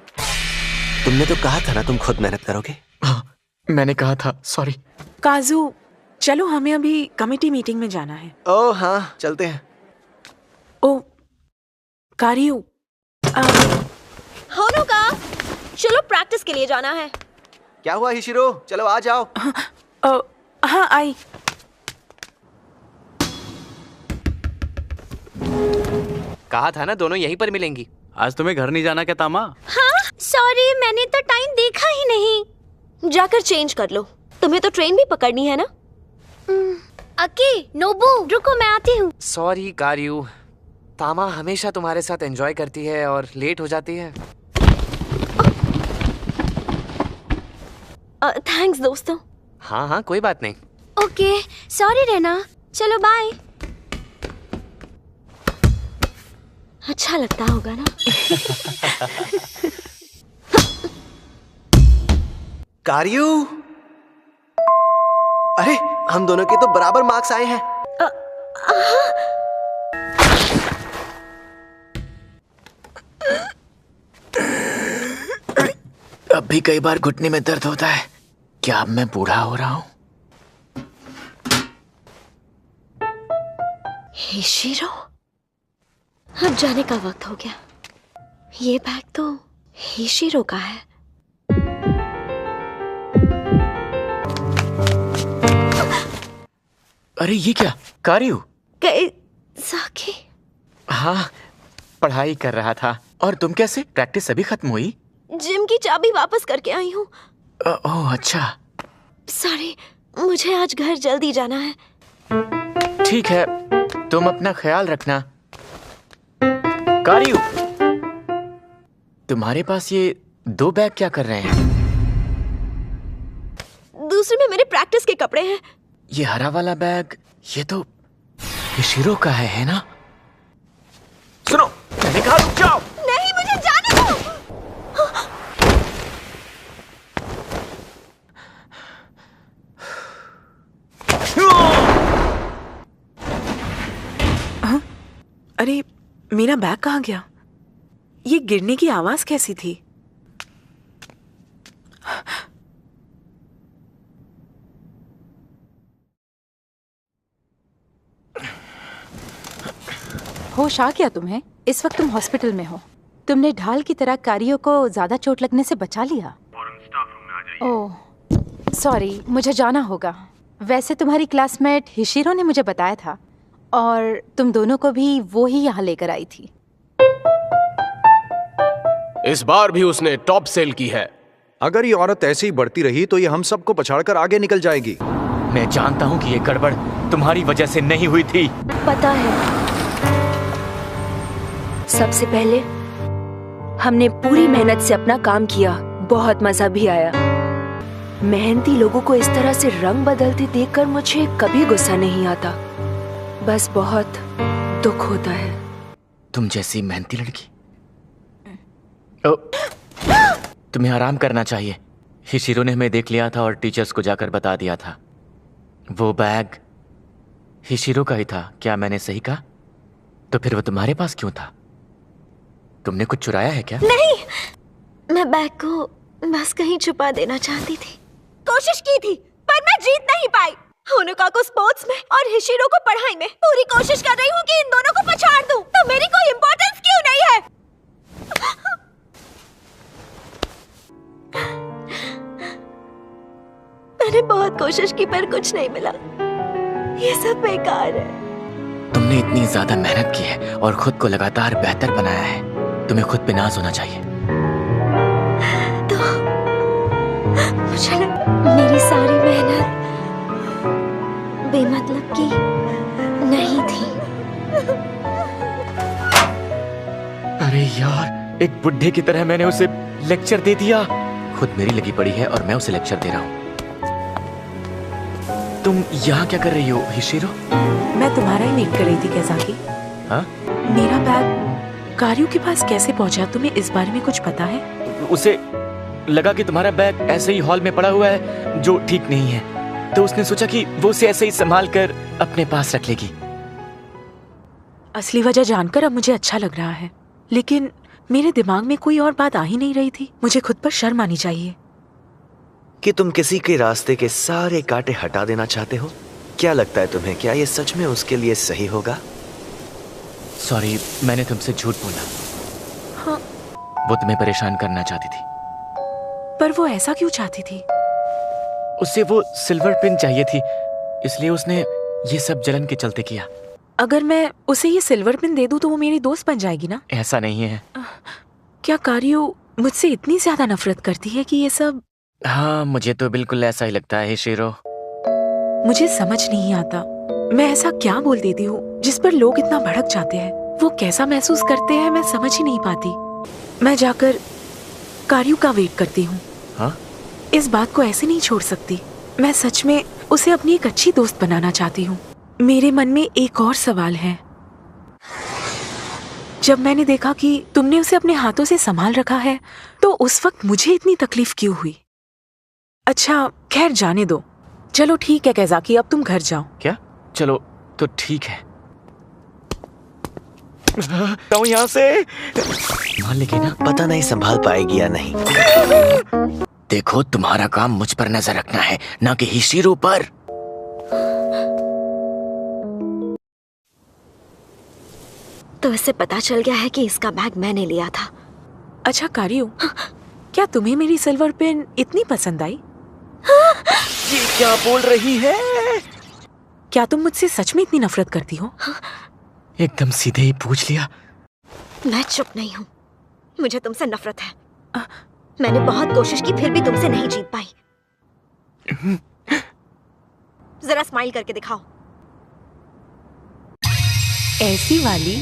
तुमने तो कहा था ना तुम खुद मेहनत करोगे। हाँ, मैंने कहा था, सॉरी। काजू, चलो हमें अभी कमेटी मीटिंग में जाना है। ओह हाँ, चलते हैं। ओ कारियू, होनुका, चलो प्रैक्टिस के लिए जाना है। क्या हुआ हिशिरो, चलो आ जाओ। हाँ आई। कहा था ना दोनों यहीं पर मिलेंगी। आज तुम्हें घर नहीं जाना क्या तामा? हाँ सॉरी, मैंने तो टाइम देखा ही नहीं। जाकर चेंज कर लो, तुम्हें तो ट्रेन भी पकड़नी है ना। अकी, नोबू, रुको मैं आती हूँ। सॉरी कारियू, तामा हमेशा तुम्हारे साथ एंजॉय करती है और लेट हो जाती है। थैंक्स दोस्तों। हाँ हाँ कोई बात नहीं। ओके, सॉरी रहना, चलो बाय। अच्छा लगता होगा ना। कारियू, अरे हम दोनों के तो बराबर मार्क्स आए हैं। अब भी कई बार घुटने में दर्द होता है। क्या अब मैं बूढ़ा हो रहा हूँ? हिशिरो, अब जाने का वक्त हो गया। ये बैग तो हिशिरो का है। अरे ये क्या? कारियू? काइज़ाकी? हाँ, पढ़ाई कर रहा था। और तुम कैसे? प्रैक्टिस अभी खत्म हुई? जिम की चाबी वापस करके आई हूँ। ओह अच्छा। सॉरी, मुझे आज घर जल्दी जाना है। ठीक है, तुम अपना ख्याल रखना। कारियू, तुम्हारे पास ये 2 बैग क्या कर रहे हैं? दूसरे में मेरे प्रैक्टिस के कपड़े हैं। ये हरा वाला बैग, ये तो हिशिरो का है ना? सुनो, मैंने कहा रुक जाओ। नहीं, मुझे जाने दो। अरे मेरा बैग कहाँ गया? ये गिरने की आवाज कैसी थी? होश आ गया तुम्हें? इस वक्त तुम हॉस्पिटल में हो। तुमने ढाल की तरह कारियो को ज्यादा चोट लगने से बचा लिया। ओह सॉरी, मुझे जाना होगा। वैसे तुम्हारी क्लासमेट हिशिरो ने मुझे बताया था और तुम दोनों को भी वो ही यहाँ लेकर आई थी। इस बार भी उसने टॉप सेल की है। अगर ये औरत ऐसे ही बढ़ती रही तो ये हम सबको पछाड़कर आगे निकल जाएगी। मैं जानता हूँ कि ये गड़बड़ तुम्हारी वजह से नहीं हुई थी। पता है, सबसे पहले हमने पूरी मेहनत से अपना काम किया, बहुत मजा भी आया। मेहनती लोगों को इस तरह से रंग बदलते देखकर मुझे कभी गुस्सा नहीं आता, बस बहुत दुख होता है। तुम जैसी मेहनती लड़की। तुम्हें आराम करना चाहिए। हिशिरो ने हमें देख लिया था और टीचर्स को जाकर बता दिया था। वो बैग हिशिरो का ही था। क्या मैंने सही कहा? तो फिर वो तुम्हारे पास क्यों था? तुमने कुछ चुराया है क्या? नहीं, मैं बैग को बस कहीं छुपा देना चाहती थी। कोशिश की थी पर मैं जीत नहीं पाई। होनुका को स्पोर्ट्स में और हिशिरो को पढ़ाई में पूरी कोशिश कर रही हूँ कि इन दोनों को पछाड़ दूं। तो मेरी कोई इम्पोर्टेंस क्यों नहीं है? मैंने बहुत कोशिश की पर कुछ नहीं मिला। ये सब बेकार है। तुमने इतनी ज्यादा मेहनत की है और खुद को लगातार बेहतर बनाया है। तुम्हें खुद पे नाज होना चाहिए। तो मुझे मेरी सारी मेहनत बेमतलब की नहीं थी। अरे यार, एक बुड्ढे की तरह मैंने उसे लेक्चर दे दिया। खुद मेरी लगी पड़ी है और मैं उसे लेक्चर दे रहा हूँ। तुम यहाँ क्या कर रही हो हिशिरो? मैं तुम्हारा वेट कर रही थी कैसाकी? हाँ? मेरा बैग कारियो के पास कैसे पहुंचा? तुम्हें इस बारे में कुछ पता है? उसे लगा कि तुम्हारा बैग ऐसे ही हॉल में पड़ा हुआ है जो ठीक नहीं है, तो उसने सोचा कि वो उसे ऐसे ही संभाल कर अपने पास रख लेगी। असली वजह जानकर अब मुझे अच्छा लग रहा है, लेकिन मेरे दिमाग में कोई और बात आ ही नहीं रही थी। मुझे खुद पर शर्म आनी चाहिए। कि तुम किसी के रास्ते के सारे कांटे हटा देना चाहते हो? क्या लगता है तुम्हें, क्या ये सच में उसके लिए सही होगा? सॉरी, मैंने तुमसे झूठ बोला। हाँ। वो तुम्हें परेशान करना चाहती थी। पर वो ऐसा क्यों चाहती थी? उसे वो सिल्वर पिन चाहिए थी, इसलिए उसने ये सब जलन के चलते किया। अगर मैं उसे ये सिल्वर पिन दे दूं तो वो मेरी दोस्त बन जाएगी ना? ऐसा नहीं है। क्या कारियो मुझसे इतनी ज्यादा नफरत करती है कि ये सब? हाँ, मुझे तो बिल्कुल ऐसा ही लगता है शिरो। मुझे समझ नहीं आता मैं ऐसा क्या बोल देती हूँ जिस पर लोग इतना भड़क जाते हैं। वो कैसा महसूस करते हैं मैं समझ ही नहीं पाती। मैं जाकर कारियो का वेट करती हूँ। हाँ? इस बात को ऐसे नहीं छोड़ सकती। मैं सच में उसे अपनी एक अच्छी दोस्त बनाना चाहती हूँ। मेरे मन में एक और सवाल है। जब मैंने देखा कि तुमने उसे अपने हाथों से संभाल रखा है तो उस वक्त मुझे इतनी तकलीफ क्यों हुई? अच्छा खैर जाने दो। चलो ठीक है कैसाकी, अब तुम घर जाओ। क्या? चलो तो ठीक है। तो यहाँ से मान लेगी ना? पता नहीं संभाल पाएगी या नहीं। देखो, तुम्हारा काम मुझ पर नजर रखना है, ना कि हिशिरो पर। तो इससे पता चल गया है कि इसका बैग मैंने लिया था। अच्छा कारियो, क्या तुम्हें मेरी सिल्वर पेन इतनी पसंद आई? ये क्या बोल रही है? क्या तुम मुझसे सच में इतनी नफरत करती हो? एकदम सीधे ही पूछ लिया। मैं चुप नहीं हूँ। मुझे तुमसे नफरत है। मैंने बहुत कोशिश की फिर भी तुमसे नहीं जीत पाई। जरा स्माइल करके दिखाओ। ऐसी वाली?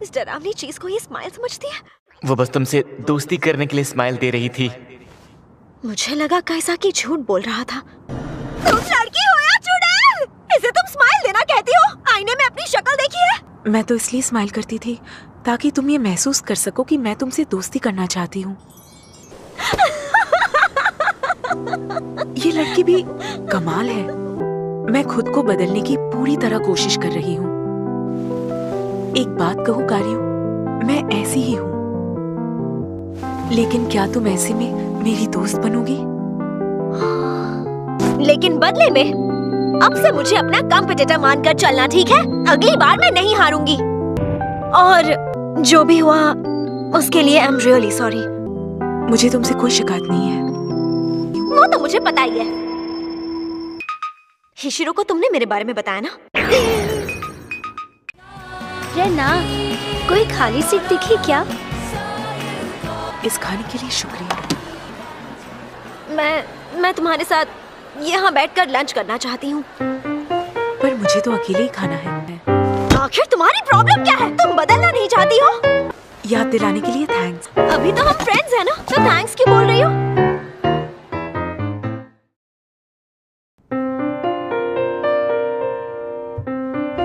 इस डरावनी चीज को ये स्माइल समझती है? वो बस तुमसे दोस्ती करने के लिए स्माइल दे रही थी। मुझे लगा कैसाकी झूठ बोल रहा था। तुम लड़की हो या चुड़ैल? इसे तुम स्माइल देना कहती हो? आईने में अपनी शक्ल देखी है? मैं तो इसलिए स्माइल करती थी ताकि तुम ये महसूस कर सको कि मैं तुमसे दोस्ती करना चाहती हूँ। ये लड़की भी कमाल है। मैं खुद को बदलने की पूरी तरह कोशिश कर रही हूँ। एक बात कहूँ कारियो, मैं ऐसी ही हूँ, लेकिन क्या तुम ऐसे में मेरी दोस्त बनोगी? लेकिन बदले में अब से मुझे अपना कॉम्पिटिटर मानकर चलना, ठीक है? अगली बार मैं नहीं हारूंगी। और जो भी हुआ उसके लिए आई एम रियली सॉरी। मुझे तुमसे कोई शिकायत नहीं है। वो तो मुझे पता ही है। हिशिरो को तुमने मेरे बारे में बताया ना? रेना, कोई खाली सीट दिखी क्या? इस खाने के लिए शुक्रिया। मैं तुम्हारे साथ यहाँ बैठकर लंच करना चाहती हूँ। पर मुझे तो अकेले ही खाना है। आखिर तुम्हारी प्रॉब्लम क्या है? तुम बदलना नहीं चाहती हो? याद दिलाने के लिए थैंक्स। अभी तो हम फ्रेंड्स हैं ना, तो थैंक्स क्यों बोल रही हो?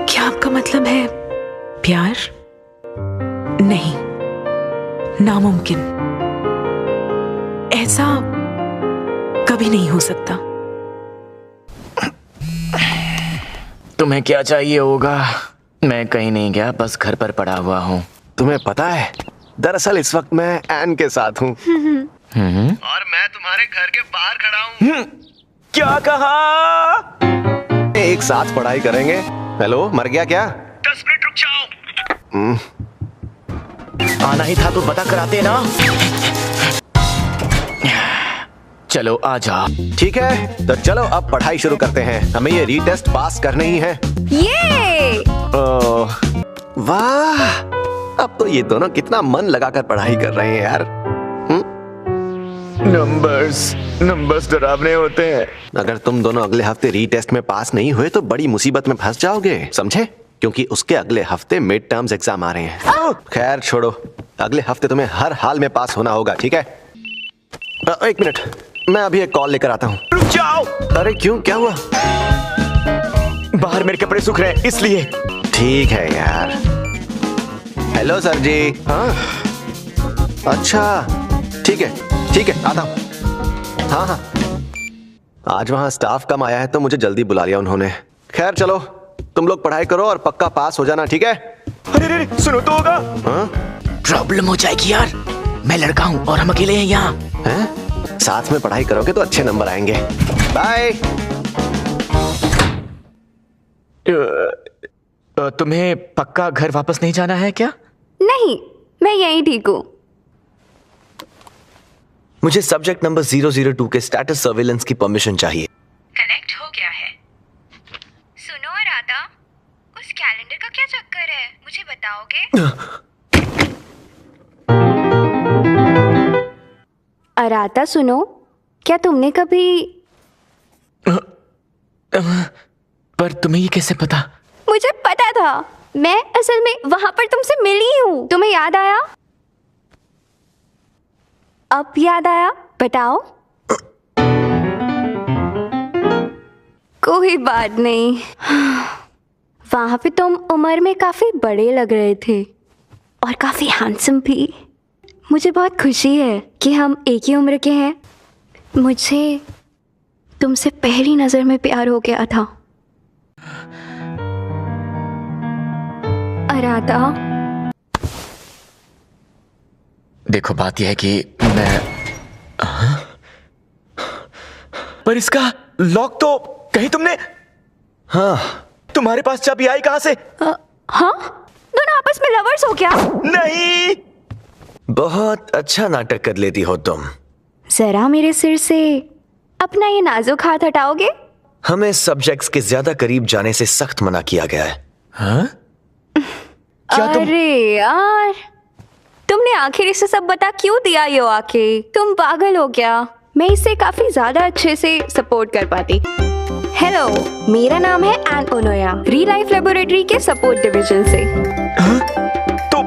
क्या आपका मतलब है प्यार? नहीं, नामुमकिन। ऐसा कभी नहीं हो सकता। तुम्हें क्या चाहिए होगा? मैं कहीं नहीं गया, बस घर पर पड़ा हुआ हूँ। तुम्हें पता है, दरअसल इस वक्त मैं एन के साथ हूँ। और मैं तुम्हारे घर के बाहर खड़ा हूँ। क्या कहा? एक साथ पढ़ाई करेंगे? हेलो, मर गया क्या? 10 मिनट रुक जाओ। आना ही था तो बता कर आते ना। चलो आ जाओ। ठीक है, तो चलो अब पढ़ाई शुरू करते हैं। हमें ये रीटेस्ट पास करने ही है। ये वाह, अब तो ये दोनों कितना मन लगाकर पढ़ाई कर रहे हैं यार। नंबर्स डरावने होते हैं। अगर तुम दोनों अगले हफ्ते रीटेस्ट में पास नहीं हुए तो बड़ी मुसीबत में फंस जाओगे, समझे? क्योंकि उसके अगले हफ्ते मिड टर्म्स एग्जाम आ रहे हैं। खैर छोड़ो, अगले हफ्ते तुम्हें हर हाल में पास होना होगा, ठीक है? 1 मिनट, मैं अभी एक कॉल लेकर आता हूँ। रुक जाओ। अरे क्यों, क्या हुआ? बाहर मेरे कपड़े सूख रहे हैं इसलिए। ठीक है यार। हेलो सर जी। हाँ अच्छा ठीक है आता हूँ। हाँ हाँ आज वहाँ स्टाफ कम आया है तो मुझे जल्दी बुला लिया उन्होंने। खैर चलो तुम लोग पढ़ाई करो और पक्का पास हो जाना, ठीक है? अरे सुनो तो होगा। हाँ? प्रॉब्लम हो जाएगी यार, मैं लड़का हूँ और हम अकेले हैं यहाँ। हैं? साथ में पढ़ाई करोगे तो अच्छे नंबर आएंगे। बाय। तुम्हें पक्का घर वापस नहीं जाना है क्या? नहीं, मैं यहीं ठीक हूँ। मुझे सब्जेक्ट नंबर 002 के स्टेटस सर्विलेंस की परमिशन चाहिए। कनेक्ट हो गया है। सुनो राधा, उस कैलेंडर का क्या चक्कर है, मुझे बताओगे? अराता सुनो, क्या तुमने कभी पर तुम्हें ये कैसे पता? मुझे पता था, मैं असल में वहां पर तुमसे मिली हूँ। तुम्हें याद आया? अब याद आया? बताओ। कोई बात नहीं। वहां पे तुम उम्र में काफी बड़े लग रहे थे और काफी हैंडसम भी। मुझे बहुत खुशी है कि हम एक ही उम्र के हैं। मुझे तुमसे पहली नजर में प्यार हो गया था। अराता, देखो बात यह है कि मैं पर इसका लॉक तो कहीं तुमने। हाँ तुम्हारे पास चाबी आई कहां से? हाँ दोनों आपस में लवर्स हो क्या? नहीं। बहुत अच्छा नाटक कर लेती हो तुम। जरा मेरे सिर से अपना ये नाजुक हाथ हटाओगे? हमें सब्जेक्ट्स के ज्यादा करीब जाने से सख्त मना किया गया है। हाँ? अरे यार, तुमने आखिर इसे सब बता क्यों दिया? यो आके तुम पागल हो क्या? मैं इससे काफी ज्यादा अच्छे से सपोर्ट कर पाती। हेलो, मेरा नाम है एन ओनोया, री लाइफ लेबोरेटरी के सपोर्ट डिवीजन से। हाँ? तो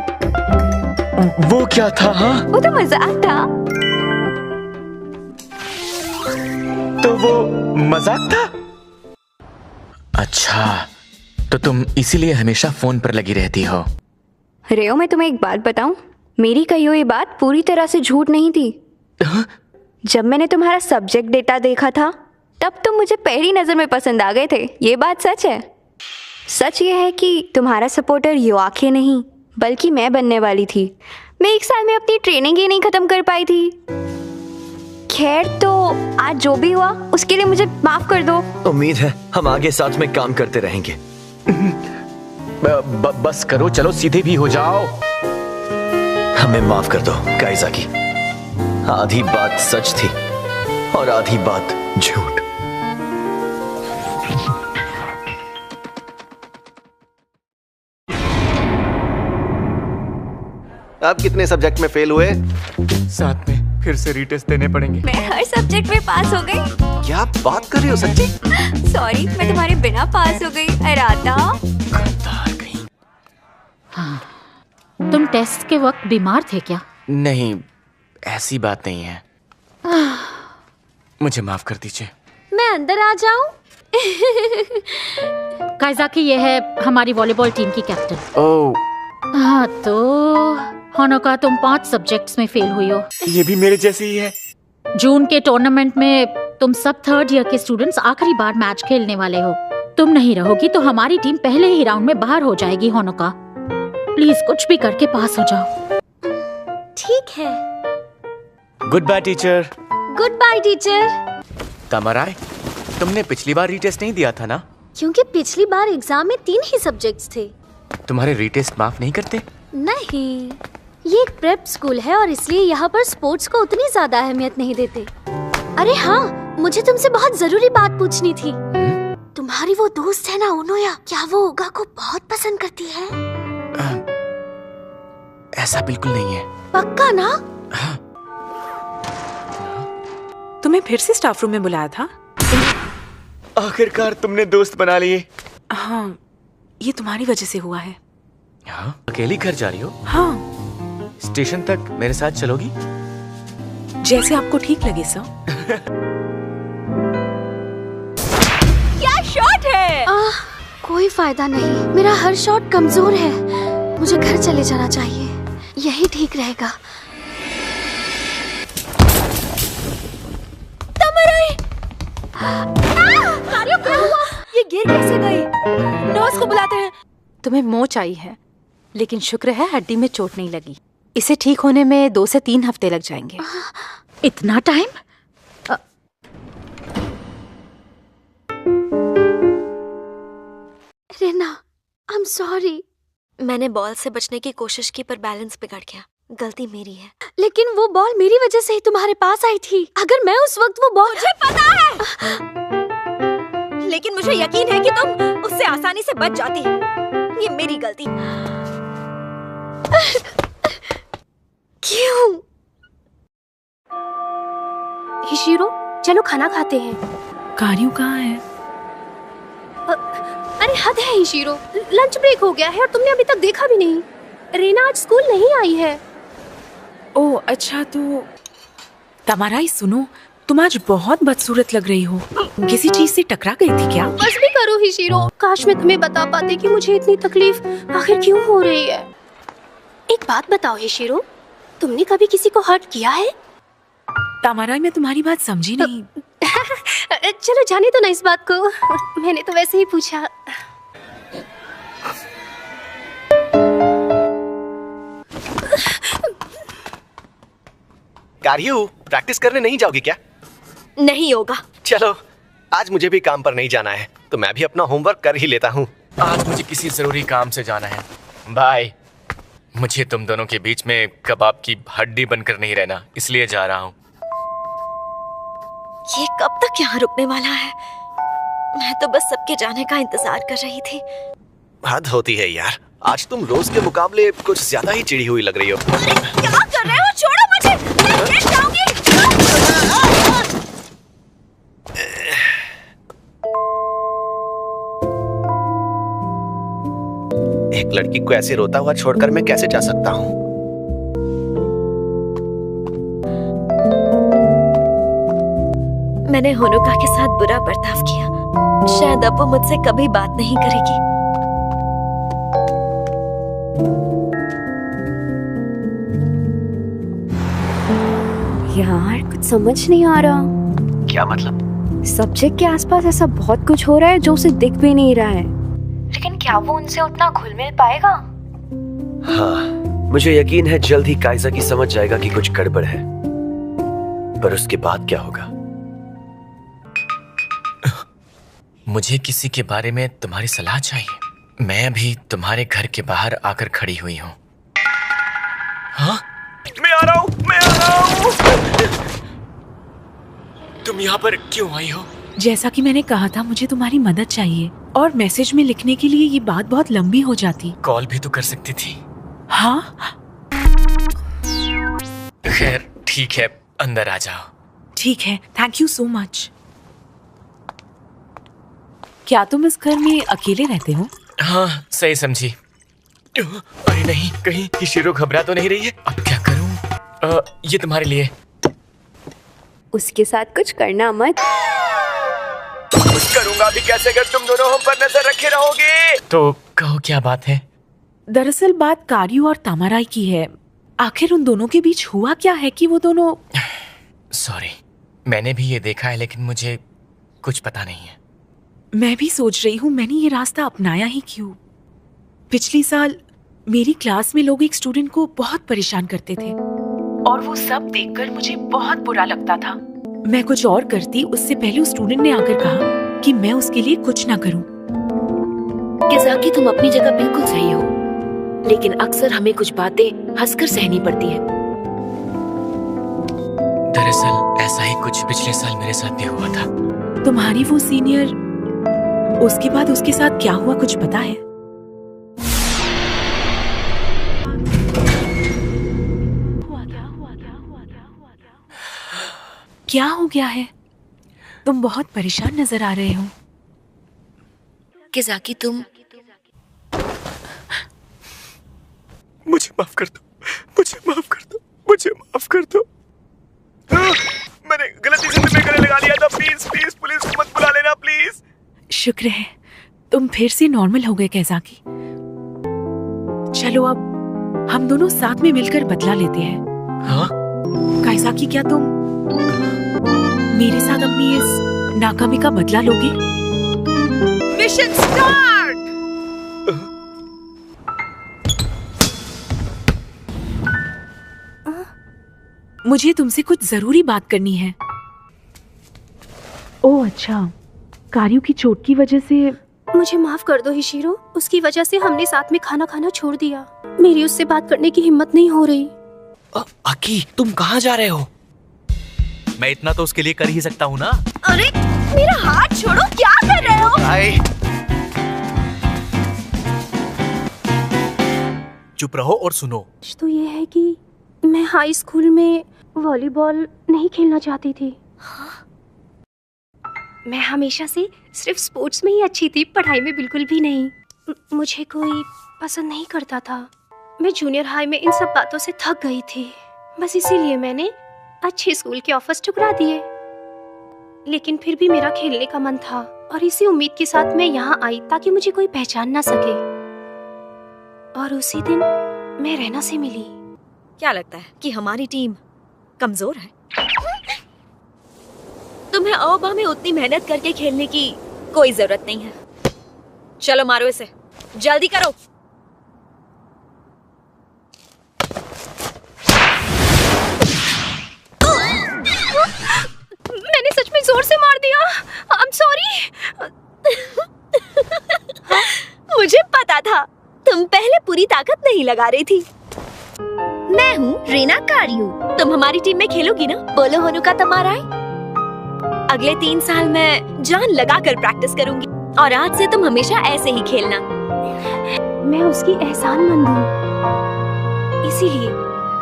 वो क्या था? हाँ? वो तो मजाक था। तो वो मजाक था? अच्छा, तो तुम इसीलिए हमेशा फोन पर लगी रहती हो। रेयो, मैं तुम्हें एक बात बताऊं, मेरी कही हुई बात पूरी तरह से झूठ नहीं थी। जब मैंने तुम्हारा सब्जेक्ट डेटा देखा था तब तुम मुझे पहली नजर में पसंद आ गए थे। ये बात सच है। सच ये है कि तुम्हारा सपोर्टर योआके नहीं बल्कि मैं बनने वाली थी। मैं एक साल में अपनी ट्रेनिंग ही नहीं खत्म कर पाई थी। खैर, तो आज जो भी हुआ उसके लिए मुझे माफ कर दो। उम्मीद है हम आगे साथ में काम करते रहेंगे। बस करो, चलो सीधे भी हो जाओ। हमें माफ कर दो काइज़ाकी। आधी बात सच थी और आधी बात झूठ। अब कितने सब्जेक्ट में फेल हुए? 7 में। फिर से रीटेस्ट देने पड़ेंगे। मैं हर सब्जेक्ट में पास हो गई। क्या बात कर रही हो सच्ची? सॉरी, मैं तुम्हारे बिना पास हो गई। अराता, हाँ। तुम टेस्ट के वक्त बीमार थे क्या? नहीं, ऐसी बात नहीं है। मुझे माफ कर दीजिए। मैं अंदर आ जाऊं? काइज़ाकी, ये है हमारी वॉलीबॉल टीम की कैप्टन। ओह। हाँ, तो होनोका, तुम 5 सब्जेक्ट्स में फेल हुई हो। ये भी मेरे जैसे ही है। जून के टूर्नामेंट में तुम सब 3rd ईयर के स्टूडेंट्स आखिरी बार मैच खेलने वाले हो। तुम नहीं रहोगी तो हमारी टीम पहले ही राउंड में बाहर हो जाएगी। होनोका, प्लीज कुछ भी करके पास हो जाओ। ठीक है। Goodbye teacher. Goodbye teacher. तमराय, तुमने पिछली बार रीटेस्ट नहीं दिया था ना? क्योंकि पिछली बार एग्जाम में 3 ही सब्जेक्ट्स थे। तुम्हारे रीटेस्ट माफ नहीं करते? नहीं, ये एक प्रेप स्कूल है और इसलिए यहाँ पर स्पोर्ट्स को उतनी ज्यादा अहमियत नहीं देते। अरे हाँ, मुझे तुमसे बहुत जरूरी बात पूछनी थी। तुम्हारी वो दोस्त है ना ओनोया, क्या वो ओगा को बहुत पसंद करती है? ऐसा बिल्कुल नहीं है। पक्का ना? तुम्हें फिर से स्टाफ रूम में बुलाया था? आखिरकार तुमने दोस्त बना लिए। हाँ, ये तुम्हारी वजह से हुआ है। हाँ? अकेली घर जा रही हो? हाँ। स्टेशन तक मेरे साथ चलोगी? जैसे आपको ठीक लगे सर। क्या शॉट है! कोई फायदा नहीं, मेरा हर शॉट कमजोर है। मुझे घर चले जाना चाहिए, यही ठीक रहेगा। कारियो, क्या हुआ? ये गिर कैसे गई? नर्स को बुलाते हैं। तुम्हें मोच आई है, लेकिन शुक्र है हड्डी में चोट नहीं लगी। इसे ठीक होने में 2 से 3 हफ्ते लग जाएंगे। इतना time? Rena, I am sorry. मैंने बॉल से बचने की कोशिश की पर बैलेंस बिगड़ गया। गलती मेरी है। लेकिन वो बॉल मेरी वजह से ही तुम्हारे पास आई थी। अगर मैं उस वक्त वो बॉल... मुझे पता है, लेकिन मुझे यकीन है कि तुम उससे आसानी से बच जाती। ये मेरी गलती। क्यों? हिशिरो, चलो खाना खाते हैं। कारियो कहाँ है? अरे हद है हिशिरो, लंच ब्रेक हो गया है और तुमने अभी तक देखा भी नहीं। रेना आज स्कूल नहीं आई है। ओह अच्छा, तो तमाराई सुनो, तुम आज बहुत बदसूरत लग रही हो। किसी चीज से टकरा गई थी क्या? बस भी करो हिशिरो, काश मैं तुम्हें बता पाती कि मुझे इतनी तकलीफ आखिर क्यों हो रही है। एक बात बताओ हिशिरो, तुमने कभी किसी को हर्ट किया है? तमाराई, मैं तुम्हारी बात समझी नहीं। चलो जाने दो ना इस बात को, मैंने तो वैसे ही पूछा। कारियो, प्रैक्टिस करने नहीं जाओगी क्या? नहीं होगा। चलो, आज मुझे भी काम पर नहीं जाना है, तो मैं भी अपना होमवर्क कर ही लेता हूँ। आज मुझे किसी जरूरी काम से जाना है। बाय। मुझे तुम दोनों के बीच में कबाब की हड्डी बनकर नहीं रहना, इसलिए जा रहा हूँ। ये कब तक यहाँ रुकने वाला है? मैं तो बस सबके जाने का इंतजार कर रही थी। हद होती है यार, आज तुम रोज के मुकाबले कुछ ज्यादा ही चिड़ी हुई लग रही हो। अरे क्या कर रहे हो? छोड़ो मुझे, मैं गिर जाऊंगी। एक लड़की को ऐसे रोता हुआ छोड़कर मैं कैसे जा सकता हूँ? मैंने होनुका के साथ बुरा बर्ताव किया। शायद अब वो मुझसे कभी बात नहीं करेगी। यार कुछ समझ नहीं आ रहा। क्या मतलब? सब्जेक्ट के आसपास ऐसा बहुत कुछ हो रहा है जो उसे दिख भी नहीं रहा है, लेकिन क्या वो उनसे उतना घुल मिल पाएगा? हाँ, मुझे यकीन है जल्द ही काइज़ाकी समझ जाएगा कि कुछ गड़बड़ है। पर उसके बाद क्या होगा? मुझे किसी के बारे में तुम्हारी सलाह चाहिए। मैं अभी तुम्हारे घर के बाहर आकर खड़ी हुई हूँ। हाँ? मैं आ रहा हूँ। तुम यहाँ पर क्यों आई हो? जैसा कि मैंने कहा था, मुझे तुम्हारी मदद चाहिए, और मैसेज में लिखने के लिए ये बात बहुत लंबी हो जाती। कॉल भी तो कर सकती थी। हाँ? खैर ठीक है, अंदर आ जाओ। ठीक है, थैंक यू सो मच। क्या तुम इस घर में अकेले रहते हो? हाँ, सही समझी। अरे नहीं, कहीं हिशिरो घबरा तो नहीं रही है? अब क्या करूं? ये तुम्हारे लिए। उसके साथ कुछ करना मत। कुछ करूंगा भी कैसे अगर तुम दोनों हम पर नजर रखे रहोगे? तो कहो क्या बात है? दरअसल बात कारियो और तमाराई की है। आखिर उन दोनों के बीच हुआ क्या है कि वो दोनों... सॉरी, मैंने भी ये देखा है, लेकिन मुझे कुछ पता नहीं है। मैं भी सोच रही हूँ मैंने ये रास्ता अपनाया ही क्यों। पिछले साल मेरी क्लास में लोग एक स्टूडेंट को बहुत परेशान करते थे, और वो सब देखकर मुझे बहुत बुरा लगता था। मैं कुछ और करती उससे पहले उस स्टूडेंट ने आकर कहा कि मैं उसके लिए कुछ ना करूं। किज़ाकी, तुम अपनी जगह बिल्कुल सही हो, लेकिन अक्सर हमें कुछ बातें हंसकर सहनी पड़ती है। दरअसल ऐसा ही कुछ पिछले साल मेरे साथ भी हुआ था। तुम्हारी वो सीनियर, उसके बाद उसके साथ क्या हुआ कुछ पता है? क्या हो गया है? तुम बहुत परेशान नजर आ रहे हो। किज़ाकी, तुम... मुझे माफ कर दो, मुझे माफ कर दो, मुझे माफ कर दो। मैंने गलती से तुम्हें गले लगा लिया था। प्लीज प्लीज पुलिस को मत बुला लेना, प्लीज। शुक्र है तुम फिर से नॉर्मल हो गए कैज़ाकी। चलो अब हम दोनों साथ में मिलकर बदला लेते हैं। हाँ? कैज़ाकी, क्या तुम मेरे साथ अपनी इस नाकामी का बदला लोगे? Mission start. मुझे तुमसे कुछ जरूरी बात करनी है। ओह अच्छा, कारियो की चोट की वजह से। मुझे माफ कर दो हिशिरो, उसकी वजह से हमने साथ में खाना खाना छोड़ दिया। मेरी उससे बात करने की हिम्मत नहीं हो रही। आकी, तुम कहाँ जा रहे हो? मैं इतना तो उसके लिए कर ही सकता हूँ ना। अरे मेरा हाथ छोड़ो, क्या कर रहे हो? चुप रहो और सुनो। तो ये है कि मैं हाई स्कूल में वॉलीबॉल नहीं खेलना चाहती थी। मैं हमेशा से सिर्फ स्पोर्ट्स में ही अच्छी थी, पढ़ाई में बिल्कुल भी नहीं। मुझे कोई पसंद नहीं करता था। मैं जूनियर हाई में इन सब बातों से थक गई थी। बस इसीलिए मैंने अच्छे स्कूल के ऑफर्स ठुकरा दिए। लेकिन फिर भी मेरा खेलने का मन था और इसी उम्मीद के साथ मैं यहाँ आई ताकि मुझे कोई पहचान ना सके। और उसी दिन मैं रैना से मिली। क्या लगता है कि हमारी टीम कमजोर है? तुम्हें ओबा में उतनी मेहनत करके खेलने की कोई जरूरत नहीं है। चलो मारो इसे, जल्दी करो। मैंने सच में जोर से मार दिया। आई एम सॉरी। मुझे पता था तुम पहले पूरी ताकत नहीं लगा रही थी। मैं हूँ रीना कारियो। तुम हमारी टीम में खेलोगी ना? बोलो होनु का तुम्हारा है। अगले 3 साल मैं जान लगाकर प्रैक्टिस करूंगी और आज से तुम हमेशा ऐसे ही खेलना। मैं उसकी एहसानमंद हूँ, इसीलिए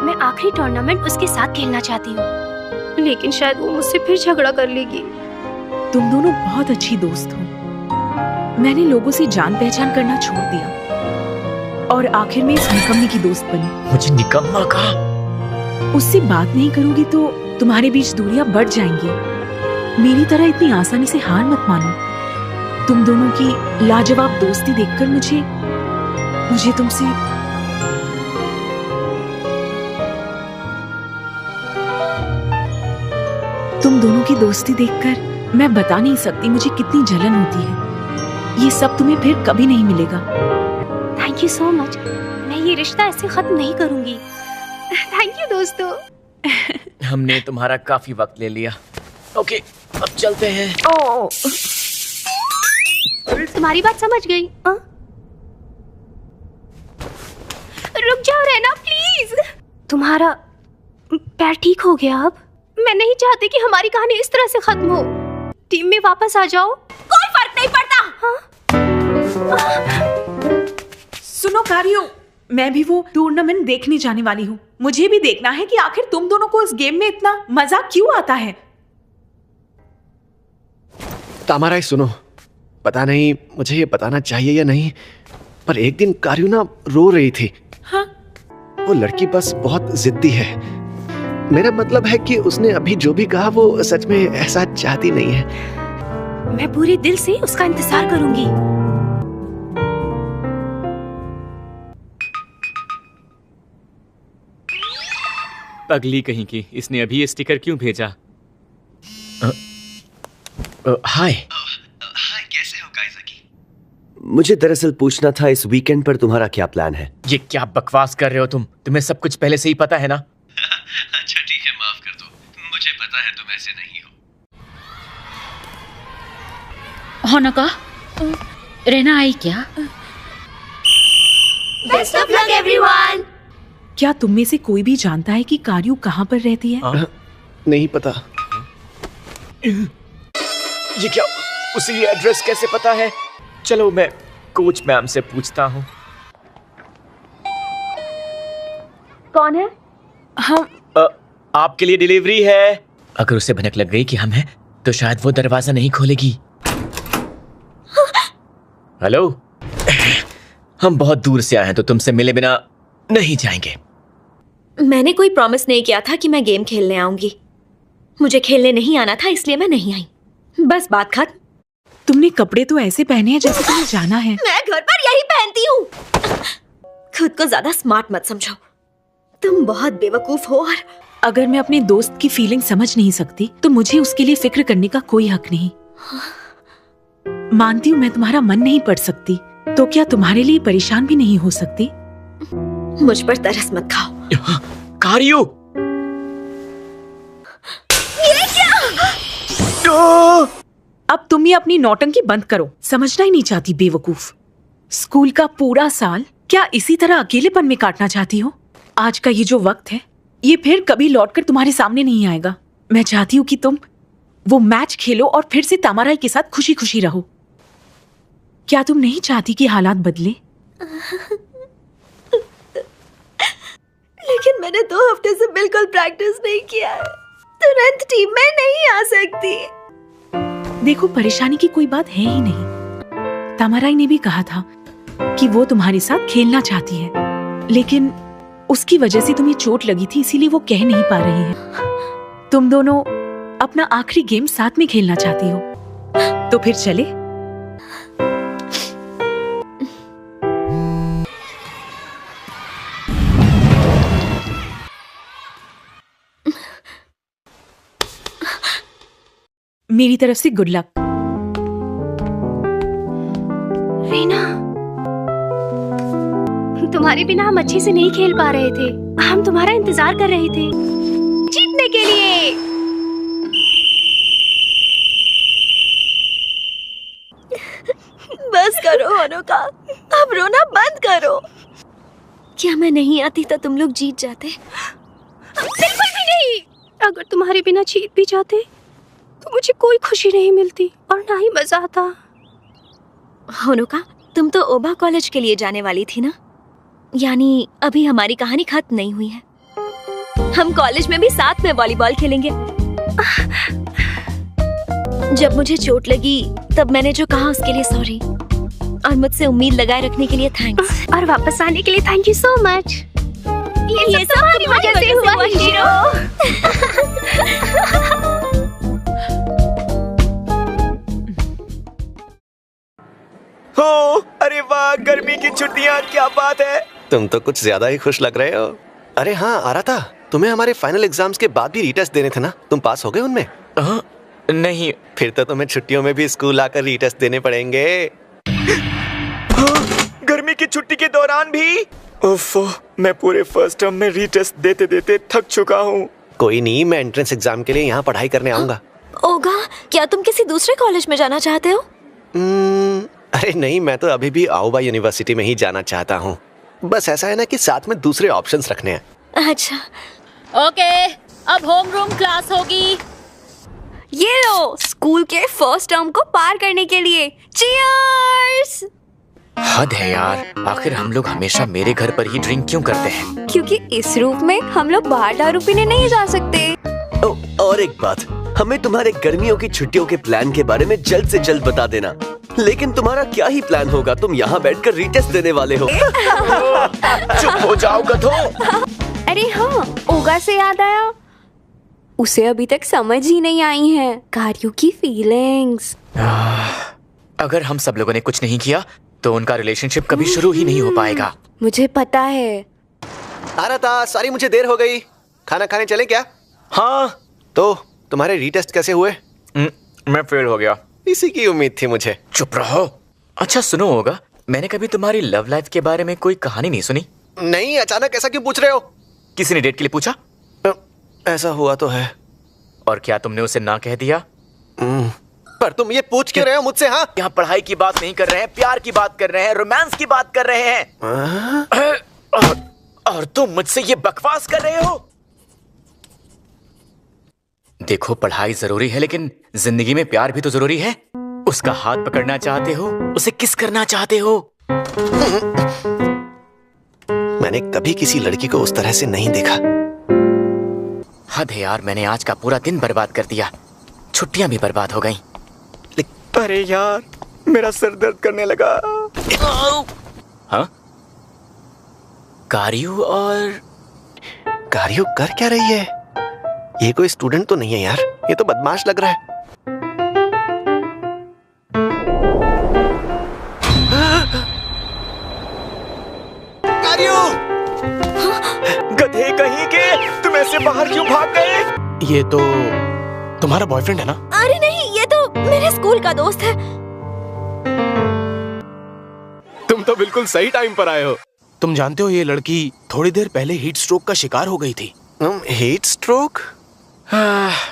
मैं आखिरी टूर्नामेंट उसके साथ खेलना चाहती हूँ। लेकिन शायद वो मुझसे फिर झगड़ा कर लेगी। तुम दोनों बहुत अच्छी दोस्त हो। मैंने लोगों से जान पहचान करना छोड़ दिया और आखिर में इस निकम्मे की दोस्त बनी। मुझे निकम्मा कहा? उससे बात नहीं करोगी तो तुम्हारे बीच दूरियां बढ़ जाएंगी। मेरी तरह इतनी आसानी से हार मत मानो। तुम दोनों की लाजवाब दोस्ती देखकर मुझे तुमसे तुम दोनों की दोस्ती देखकर मैं बता नहीं सकती मुझे कितनी जलन होती है। ये सब तुम्हें फिर कभी नहीं मिलेगा। Thank you so much. मैं ये रिश्ता ऐसे खत्म नहीं करूंगी। थैंक यू दोस्तों। हमने तुम्हारा काफी वक्त ले लिया। ओके, अब चलते हैं। तुम्हारी बात समझ गई। रुक जाओ रहना प्लीज। तुम्हारा पैर ठीक हो गया अब? मैं नहीं चाहती कि हमारी कहानी इस तरह से खत्म हो। टीम में वापस आ जाओ। कोई फर्क नहीं पड़ता। सुनो कारियो, मैं भी वो टूर्नामेंट देखने जाने वाली हूँ। मुझे भी देखना है कि आखिर तुम दोनों को इस गेम में इतना मजा क्यों आता है। तामाराई सुनो, पता नहीं मुझे ये बताना चाहिए या नहीं, पर एक दिन कारियो ना रो रही थी। हाँ? वो लड़की बस बहुत जिद्दी है। मेरा मतलब है कि उसने अभी जो भी कहा वो सच में ऐसा चाहती नहीं है। मैं पूरे दिल से उसका इंतजार करूंगी। पगली कहीं की, इसने अभी ये स्टिकर क्यों भेजा? हाय। कैसे हो काइज़ाकी? मुझे दरअसल पूछना था इस वीकेंड पर तुम्हारा क्या प्लान है? ये क्या बकवास कर रहे हो तुम? तुम्हें सब कुछ पहले से ही पता है ना? अच्छा ठीक है, माफ कर दो। मुझे पता है तुम ऐसे नहीं हो। होनका, रहना आई क्या? Best of luck everyone. क्या तुम में से कोई भी जानता है कि कारियो कहाँ पर रहती है? नहीं पता। ये क्या, उसे ये एड्रेस कैसे पता है? चलो मैं कोच मैम से पूछता हूँ। कौन है? हम आपके लिए डिलीवरी है। अगर उसे भनक लग गई कि हम हैं, तो शायद वो दरवाजा नहीं खोलेगी। हेलो, हम बहुत दूर से आए हैं तो तुमसे मिले बिना नहीं जाएंगे। मैंने कोई प्रॉमिस नहीं किया था कि मैं गेम खेलने आऊंगी। मुझे खेलने नहीं आना था, इसलिए मैं नहीं आई। बस बात खत्म। तुमने कपड़े तो ऐसे पहने हैं जैसे तुम्हें जाना है। मैं घर पर यही पहनती हूँ। खुद को ज्यादा स्मार्ट मत समझो, तुम बहुत बेवकूफ हो। और अगर मैं अपने दोस्त की फीलिंग समझ नहीं सकती तो मुझे उसके लिए फिक्र करने का कोई हक नहीं। मानती हूँ मैं तुम्हारा मन नहीं पढ़ सकती, तो क्या तुम्हारे लिए परेशान भी नहीं हो सकती? मुझ पर तरस मत खाओ। कारियो, ये क्या? अब तुम ये अपनी नौटंकी बंद करो। समझना ही नहीं चाहती बेवकूफ। स्कूल का पूरा साल क्या इसी तरह अकेलेपन में काटना चाहती हो? आज का ये जो वक्त है ये फिर कभी लौटकर तुम्हारे सामने नहीं आएगा। मैं चाहती हूँ कि तुम वो मैच खेलो और फिर से तामाराई के साथ खुशी खुशी रहो। क्या तुम नहीं चाहती कि हालात बदले? लेकिन मैंने 2 हफ्ते से बिल्कुल प्रैक्टिस नहीं किया है। तुरंत टीम में नहीं आ सकती। देखो, परेशानी की कोई बात है ही नहीं। तामाराई ने भी कहा था कि वो तुम्हारे साथ खेलना चाहती है, लेकिन उसकी वजह से तुम्हें चोट लगी थी, इसीलिए वो कह नहीं पा रही है। तुम दोनों अपना आखिरी गेम साथ में खेलना चाहती हो, तो फिर चले। मेरी तरफ से गुड लक। रीना, तुम्हारे बिना हम अच्छे से नहीं खेल पा रहे थे। हम तुम्हारा इंतजार कर रहे थे जीतने के लिए। बस करो अनुका, अब रोना बंद करो। क्या मैं नहीं आती तो तुम लोग जीत जाते? बिल्कुल भी नहीं। अगर तुम्हारे बिना जीत भी जाते तो मुझे कोई खुशी नहीं मिलती और ना ही मजा आता। होनुका, तुम तो ओबा कॉलेज के लिए जाने वाली थी ना? यानी अभी हमारी कहानी खत्म नहीं हुई है। हम कॉलेज में भी साथ में वॉलीबॉल खेलेंगे। जब मुझे चोट लगी तब मैंने जो कहा उसके लिए सॉरी, और मुझसे उम्मीद लगाए रखने के लिए थैंक्स, और वापस आने के लिए थैंक यू सो मच। ये सब तुम्हारी वजह से हुआ हीरो। हो, अरे वाह, गर्मी की छुट्टियां, क्या बात है। तुम तो कुछ ज्यादा ही खुश लग रहे हो। अरे हाँ, आ रहा था, तुम्हें हमारे फाइनल एग्जाम्स के बाद भी रीटेस्ट देने थे ना? तुम पास हो गए उनमें? नहीं। फिर तो तुम्हें छुट्टियों में भी स्कूल आकर रीटेस्ट देने पड़ेंगे। गर्मी की छुट्टी के दौरान भी? ओफो, मैं पूरे फर्स्ट टर्म में रीटेस्ट देते देते थक चुका हूँ। कोई नहीं, मैं एंट्रेंस एग्जाम के लिए यहाँ पढ़ाई करने आऊंगा। ओगा, क्या तुम किसी दूसरे कॉलेज में जाना चाहते हो? अरे नहीं, मैं तो अभी भी आओबा यूनिवर्सिटी में ही जाना चाहता हूँ। बस ऐसा है ना कि साथ में दूसरे ऑप्शंस रखने हैं। अच्छा। ओके, अब होमरूम क्लास होगी। ये लो, स्कूल के फर्स्ट टर्म को पार करने के लिए। चीयर्स! हद है यार, आखिर हम लोग हमेशा मेरे घर पर ही ड्रिंक क्यों करते हैं? क्योंकि इस रूप में हम लोग बाहर दारू पीने नहीं जा सकते। और एक बात, हमें तुम्हारे गर्मियों की छुट्टियों के प्लान के बारे में जल्द से जल्द बता देना। लेकिन तुम्हारा क्या ही प्लान होगा, तुम यहाँ बैठकर रीटेस्ट देने वाले हो। चुप हो जाओ गधो। अरे हाँ, ओगा से याद आया, उसे अभी तक समझ ही नहीं आई है कारियो की फीलिंग्स। अगर हम सब लोगों ने कुछ नहीं किया तो उनका रिलेशनशिप कभी शुरू ही नहीं हो पाएगा। मुझे पता है। आ रहा था, सॉरी मुझे देर हो गई। खाना खाने चले क्या? हाँ। तो तुम्हारे रीटेस्ट कैसे हुए? मैं फेल हो गया। इसी की उम्मीद थी मुझे। चुप रहो। अच्छा सुनो होगा, मैंने कभी तुम्हारी लव लाइफ के बारे में कोई कहानी नहीं सुनी। नहीं, अचानक ऐसा क्यों पूछ रहे हो? किसी ने डेट के लिए पूछा? ऐसा हुआ तो है। और क्या तुमने उसे ना कह दिया? पर तुम ये पूछ क्यों रहे हो मुझसे? हाँ, यहाँ पढ़ाई की बात नहीं कर रहे हैं, प्यार की बात कर रहे हैं, रोमांस की बात कर रहे हैं। और तुम मुझसे ये बकवास कर रहे हो? देखो, पढ़ाई जरूरी है लेकिन जिंदगी में प्यार भी तो जरूरी है। उसका हाथ पकड़ना चाहते हो, उसे किस करना चाहते हो? मैंने कभी किसी लड़की को उस तरह से नहीं देखा। हद है यार, मैंने आज का पूरा दिन बर्बाद कर दिया, छुट्टियां भी बर्बाद हो गईं। अरे यार, मेरा सर दर्द करने लगा। हाँ? कारियो कर क्या रही है? ये कोई स्टूडेंट तो नहीं है यार, ये तो बदमाश लग रहा है। तुम ऐसे बाहर क्यों भाग गए? ये तो तुम्हारा बॉयफ्रेंड है ना? अरे नहीं, ये तो मेरे स्कूल का दोस्त है। तुम तो बिल्कुल सही टाइम पर आए हो। तुम जानते हो ये लड़की थोड़ी देर पहले हीट स्ट्रोक का शिकार हो गई थी। Heat stroke?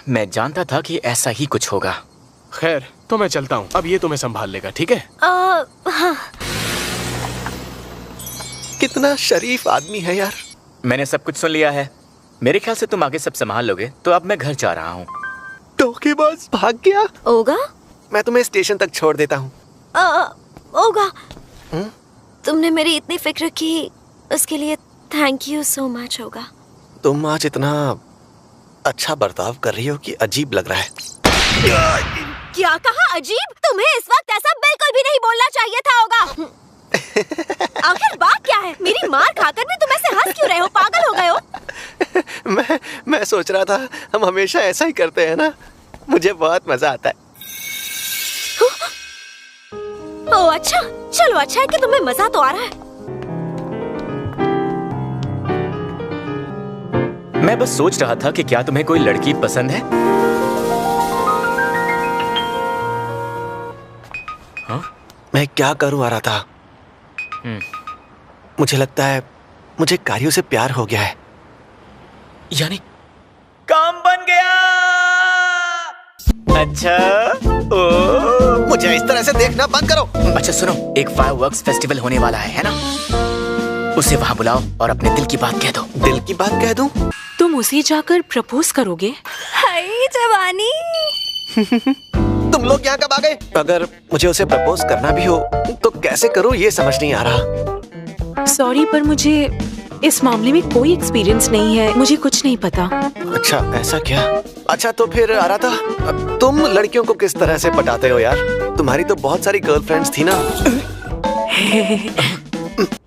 मैं जानता था कि ऐसा ही कुछ होगा। खैर, तो मैं चलता हूँ। अब ये तुम्हें संभाल लेगा, ठीक है? हाँ। कितना शरीफ आदमी है यार। मैंने सब कुछ सुन लिया है। मेरे ख्याल से तुम आगे सब संभाल लोगे, तो अब मैं घर जा रहा हूँ। धोखेबाज भाग गया। ओगा, मैं तुम्हें स्टेशन तक छोड़ देता हूँ। ओगा, तुमने मेरी इतनी फिक्र की, उसके लिए थैंक यू सो मच। ओगा, तुम आज इतना अच्छा बर्ताव कर रही हो कि अजीब लग रहा है। क्या कहा अजीब? तुम्हें इस वक्त ऐसा बिल्कुल भी नहीं बोलना चाहिए था। ओगा, आखिर बात क्या है? मेरी मार खाकर भी तुम ऐसे हंस क्यों रहे हो? पागल हो गए हो? मैं सोच रहा था हम हमेशा ऐसा ही करते हैं ना, मुझे बहुत मजा आता है। ओह अच्छा, चलो अच्छा है कि तुम्हें मजा तो आ रहा है। मैं बस सोच रहा था कि क्या तुम्हें कोई लड़की पसंद है? हाँ? मैं क्या करूं आ रहा था। मुझे लगता है मुझे कार्यों से प्यार हो गया है। यानी काम बन गया। अच्छा, ओ, मुझे इस तरह से देखना बंद करो। अच्छा सुनो, एक फायरवर्क्स फेस्टिवल होने वाला है ना? उसे वहां बुलाओ और अपने दिल की बात कह दो। दिल की बात कह दूं? तुम उसे जाकर प्रपोज करोगे? हाय जवानी। तुम लोग यहाँ कब आ गए? अगर मुझे उसे प्रपोज करना भी हो तो कैसे करूँ ये समझ नहीं आ रहा। सॉरी, पर मुझे इस मामले में कोई एक्सपीरियंस नहीं है, मुझे कुछ नहीं पता। अच्छा ऐसा क्या? अच्छा तो फिर आ रहा था, तुम लड़कियों को किस तरह से पटाते हो यार? तुम्हारी तो बहुत सारी गर्लफ्रेंड्स थी ना।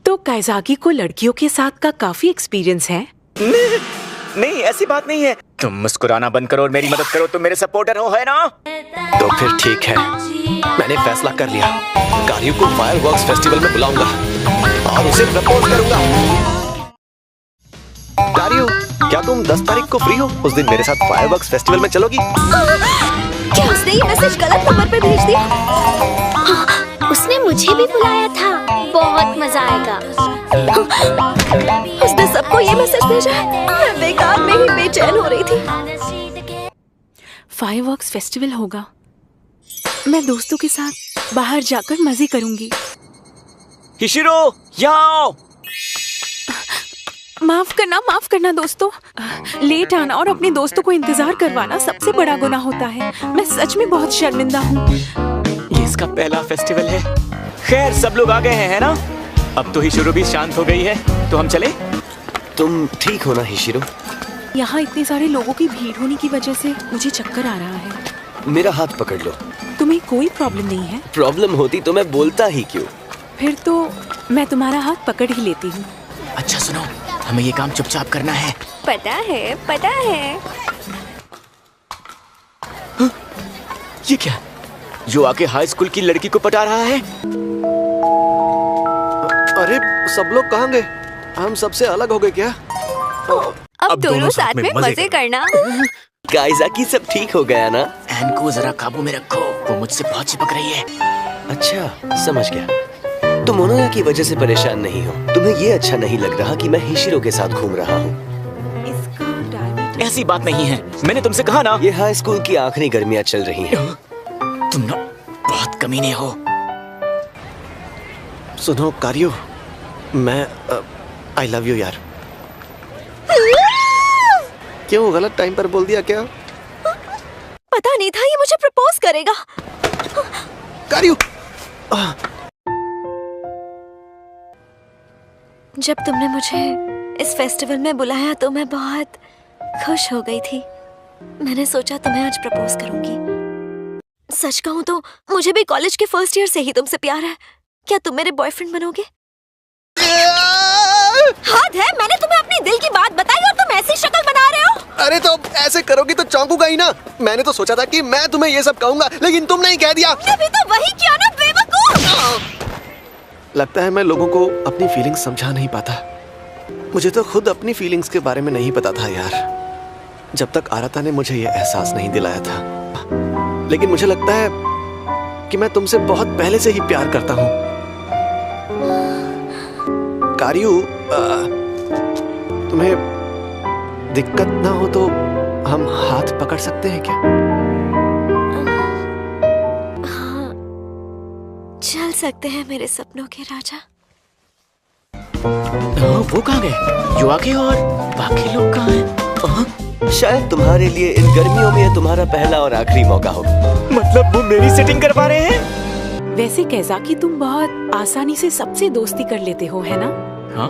तो काइजाकी को लड़कियों के साथ का काफी एक्सपीरियंस है। नहीं ऐसी बात नहीं है। तुम मुस्कुराना बंद करो और मेरी मदद करो। तुम मेरे सपोर्टर हो, है ना? तो फिर ठीक है, मैंने फैसला कर लिया। कार्यों को फायरवर्क्स फेस्टिवल में बुलाऊंगा और उसे प्रपोज करूंगा। कार्यों, क्या तुम 10 तारीख को फ्री हो? उस दिन मेरे साथ फायरवर्क्स फेस्टिवल में चलोगी? क्या उसने ये मैसेज गलत नंबर पे भेज दिया? उसने मुझे भी बुलाया था, बहुत मजा आएगा। उसने सबको ये मैसेज भेजा है। मैं बेकार में ही बेचैन हो रही थी। फायरवर्क्स फेस्टिवल होगा, मैं दोस्तों के साथ बाहर जाकर मजे करूंगी। हिशिरो, यहाँ आओ। माफ करना दोस्तों। लेट आना और अपने दोस्तों को इंतजार करवाना सबसे बड़ा गुनाह होता है। मैं सच में बहुत शर्मिंदा हूँ। ये इसका पहला फेस्टिवल है। खैर सब लोग आ गए हैं, है ना? अब तो हिशिरो भी शांत हो गई है, तो हम चले? तुम ठीक हो ना हिशिरो? यहाँ इतने सारे लोगों की भीड़ होने की वजह से मुझे चक्कर आ रहा है। मेरा हाथ पकड़ लो। तुम्हें कोई प्रॉब्लम नहीं है? प्रॉब्लम होती तो मैं बोलता ही क्यों? फिर तो मैं तुम्हारा हाथ पकड़ ही लेती हूँ। अच्छा सुनो, हमें ये काम चुपचाप करना है। पता है। ये क्या? जो आके हाई स्कूल की लड़की को पटा रहा है? अरे सब लोग कहाँ गए? हम सबसे अलग हो गए क्या? अब दोनों साथ में मजे करना। काइजाकी सब ठीक हो गया ना? एन को जरा काबू में रखो, वो मुझसे बहुत चिपक रही है। अच्छा समझ गया। तुम मोनोया की वजह से परेशान नहीं हो। तुम्हें ये अच्छा नहीं लग रहा कि मैं हिशिरो के साथ घूम रहा हूँ? ऐसी बात नहीं है, मैंने तुमसे कहा ना। ये हाई स्कूल की आखिरी गर्मियाँ चल रही हैं। तुम ना बहुत कमीने हो। सुनो कारियो, मैं आई लव यू यार। क्यों गलत टाइम पर बोल दिया क्या? पता नहीं था ये मुझे प्रपोज करेगा। कारियो, जब तुमने मुझे इस फेस्टिवल में बुलाया तो मैं बहुत खुश हो गई थी। मैंने सोचा तुम्हें आज प्रपोज करूंगी। सच कहूं तो मुझे भी कॉलेज के फर्स्ट ईयर से ही तुमसे प्यार है। क्या तुम मेरे बॉयफ्रेंड बनोगे? हद है, मैंने तुम्हें अपनी दिल की बात बताई और तुम ऐसी शक्ल बना रहे हो। अरे तो ऐसे करोगी तो चौंकूंगा ही ना। मैंने तो सोचा था कि मैं तुम्हें ये सब कहूंगा, लेकिन तुमने ही कह दिया। भी तो वही किया ना बेवकूफ। लगता है मैं लोगों को अपनी फीलिंग्स समझा नहीं पाता। मुझे तो खुद अपनी फीलिंग्स के बारे में नहीं पता था यार, जब तक आरता ने मुझे ये एहसास नहीं दिलाया था। लेकिन मुझे लगता है कि मैं तुमसे बहुत पहले से ही प्यार करता हूँ। कारियू, तुम्हें दिक्कत ना हो तो हम हाथ पकड़ सकते हैं क्या? हाँ, चल सकते हैं मेरे सपनों के राजा। वो कहाँ गए? युवाके और बाकी लोग कहाँ हैं? शायद तुम्हारे लिए इन गर्मियों में ये तुम्हारा पहला और आखिरी मौका होगा। मतलब वो मेरी सेटिंग करवा रहे हैं? वैसे कैज़ाकी, तुम बहुत आसानी से सबसे दोस्ती कर लेते हो, है ना? हाँ।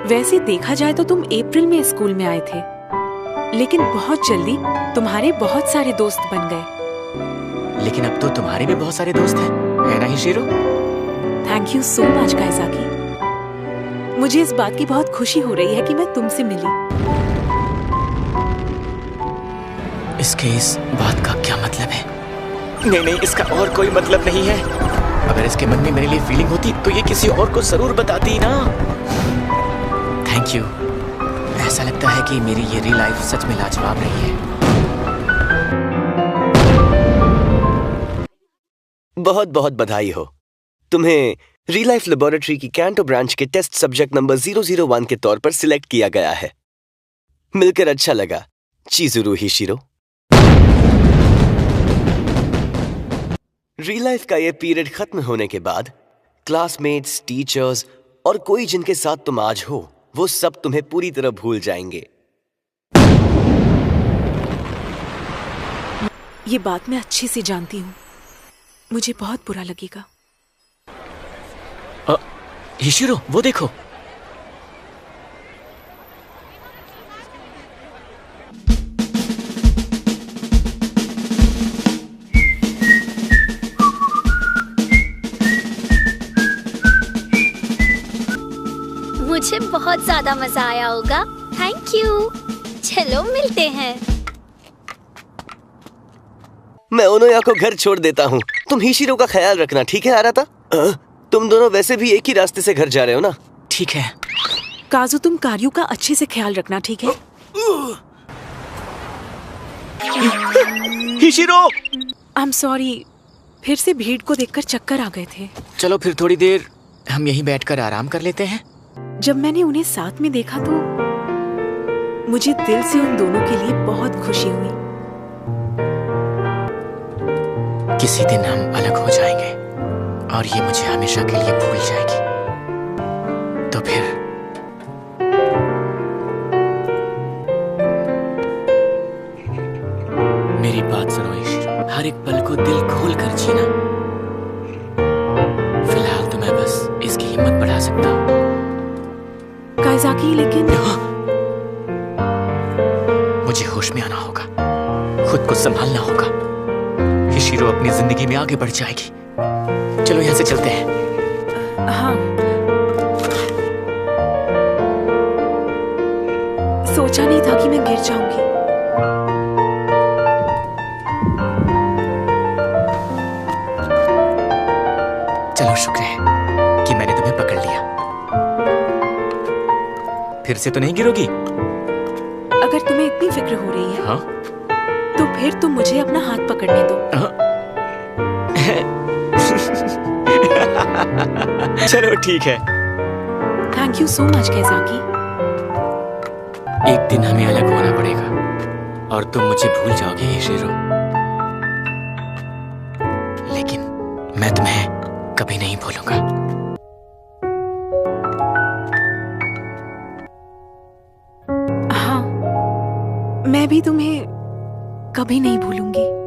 वैसे देखा जाए तो तुम अप्रैल में स्कूल में आए थे, लेकिन बहुत जल्दी तुम्हारे बहुत सारे दोस्त बन गए। लेकिन अब तो तुम्हारे भी बहुत सारे दोस्त हैं, है ना Hishiro? Thank you so much Kaizaki. मुझे इस बात की बहुत खुशी हो रही है कि मैं तुमसे मिली। इसके इस बात का क्या मतलब है? नहीं, इसका और कोई मतलब नहीं है। अगर इसके मन में मेरे लिए फीलिंग होती तो ये किसी और को जरूर बताती ना। Thank you. ऐसा लगता है कि मेरी ये रियल लाइफ सच में लाजवाब रही है। बहुत बहुत बधाई हो। तुम्हें रियल लाइफ लेबोरेटरी की कैंटो ब्रांच के टेस्ट सब्जेक्ट नंबर 001 के तौर पर सिलेक्ट किया गया है। मिलकर अच्छा लगा चिजुरू हिशिरो। रियल लाइफ का ये पीरियड खत्म होने के बाद क्लासमेट्स, टीचर्स और कोई जिनके साथ तुम आज हो, वो सब तुम्हें पूरी तरह भूल जाएंगे। ये बात मैं अच्छे से जानती हूँ। मुझे बहुत बुरा लगेगा। हिशिरो, वो देखो। मुझे बहुत ज्यादा मजा आया होगा। Thank you. चलो मिलते हैं। मैं ओनोया को घर छोड़ देता हूँ। तुम हिशिरो का ख्याल रखना, ठीक है आराता? तुम दोनों वैसे भी एक ही रास्ते से घर जा रहे हो ना? ठीक है। काजू, तुम कारियू का अच्छे से ख्याल रखना, ठीक है? हिशिरो! आई एम सॉरी, फिर से भीड़ को देखकर चक्कर आ गए थे। चलो फिर थोड़ी देर हम यहीं बैठकर आराम कर लेते हैं। जब मैंने उन्हें साथ में देखा तो मुझे दिल से उन दोनों के लिए बहुत खुशी हुई। किसी दिन हम अलग हो जाएंगे और ये मुझे हमेशा के लिए भूल जाएगी। तो फिर मेरी बात सुनो हिशिरो, हर एक पल को दिल खोल कर जीना। फिलहाल तो मैं बस इसकी हिम्मत बढ़ा सकता हूँ। काइज़ाकी, लेकिन मुझे होश में आना होगा, खुद को संभालना होगा। हिशिरो अपनी जिंदगी में आगे बढ़ जाएगी। चलो यहाँ से चलते हैं। हाँ, सोचा नहीं था कि मैं गिर जाऊंगी। चलो, शुक्र है कि मैंने तुम्हें पकड़ लिया। फिर से तो नहीं गिरोगी? अगर तुम्हें इतनी फिक्र हो रही है, हाँ? तो फिर तुम मुझे अपना हाथ पकड़ने दो। चलो ठीक है। Thank you so much Kaizaki. एक दिन हमें अलग होना पड़ेगा और तुम मुझे भूल जाओगे हिशिरो, लेकिन मैं तुम्हें कभी नहीं भूलूंगा। हाँ, मैं भी तुम्हें कभी नहीं भूलूंगी।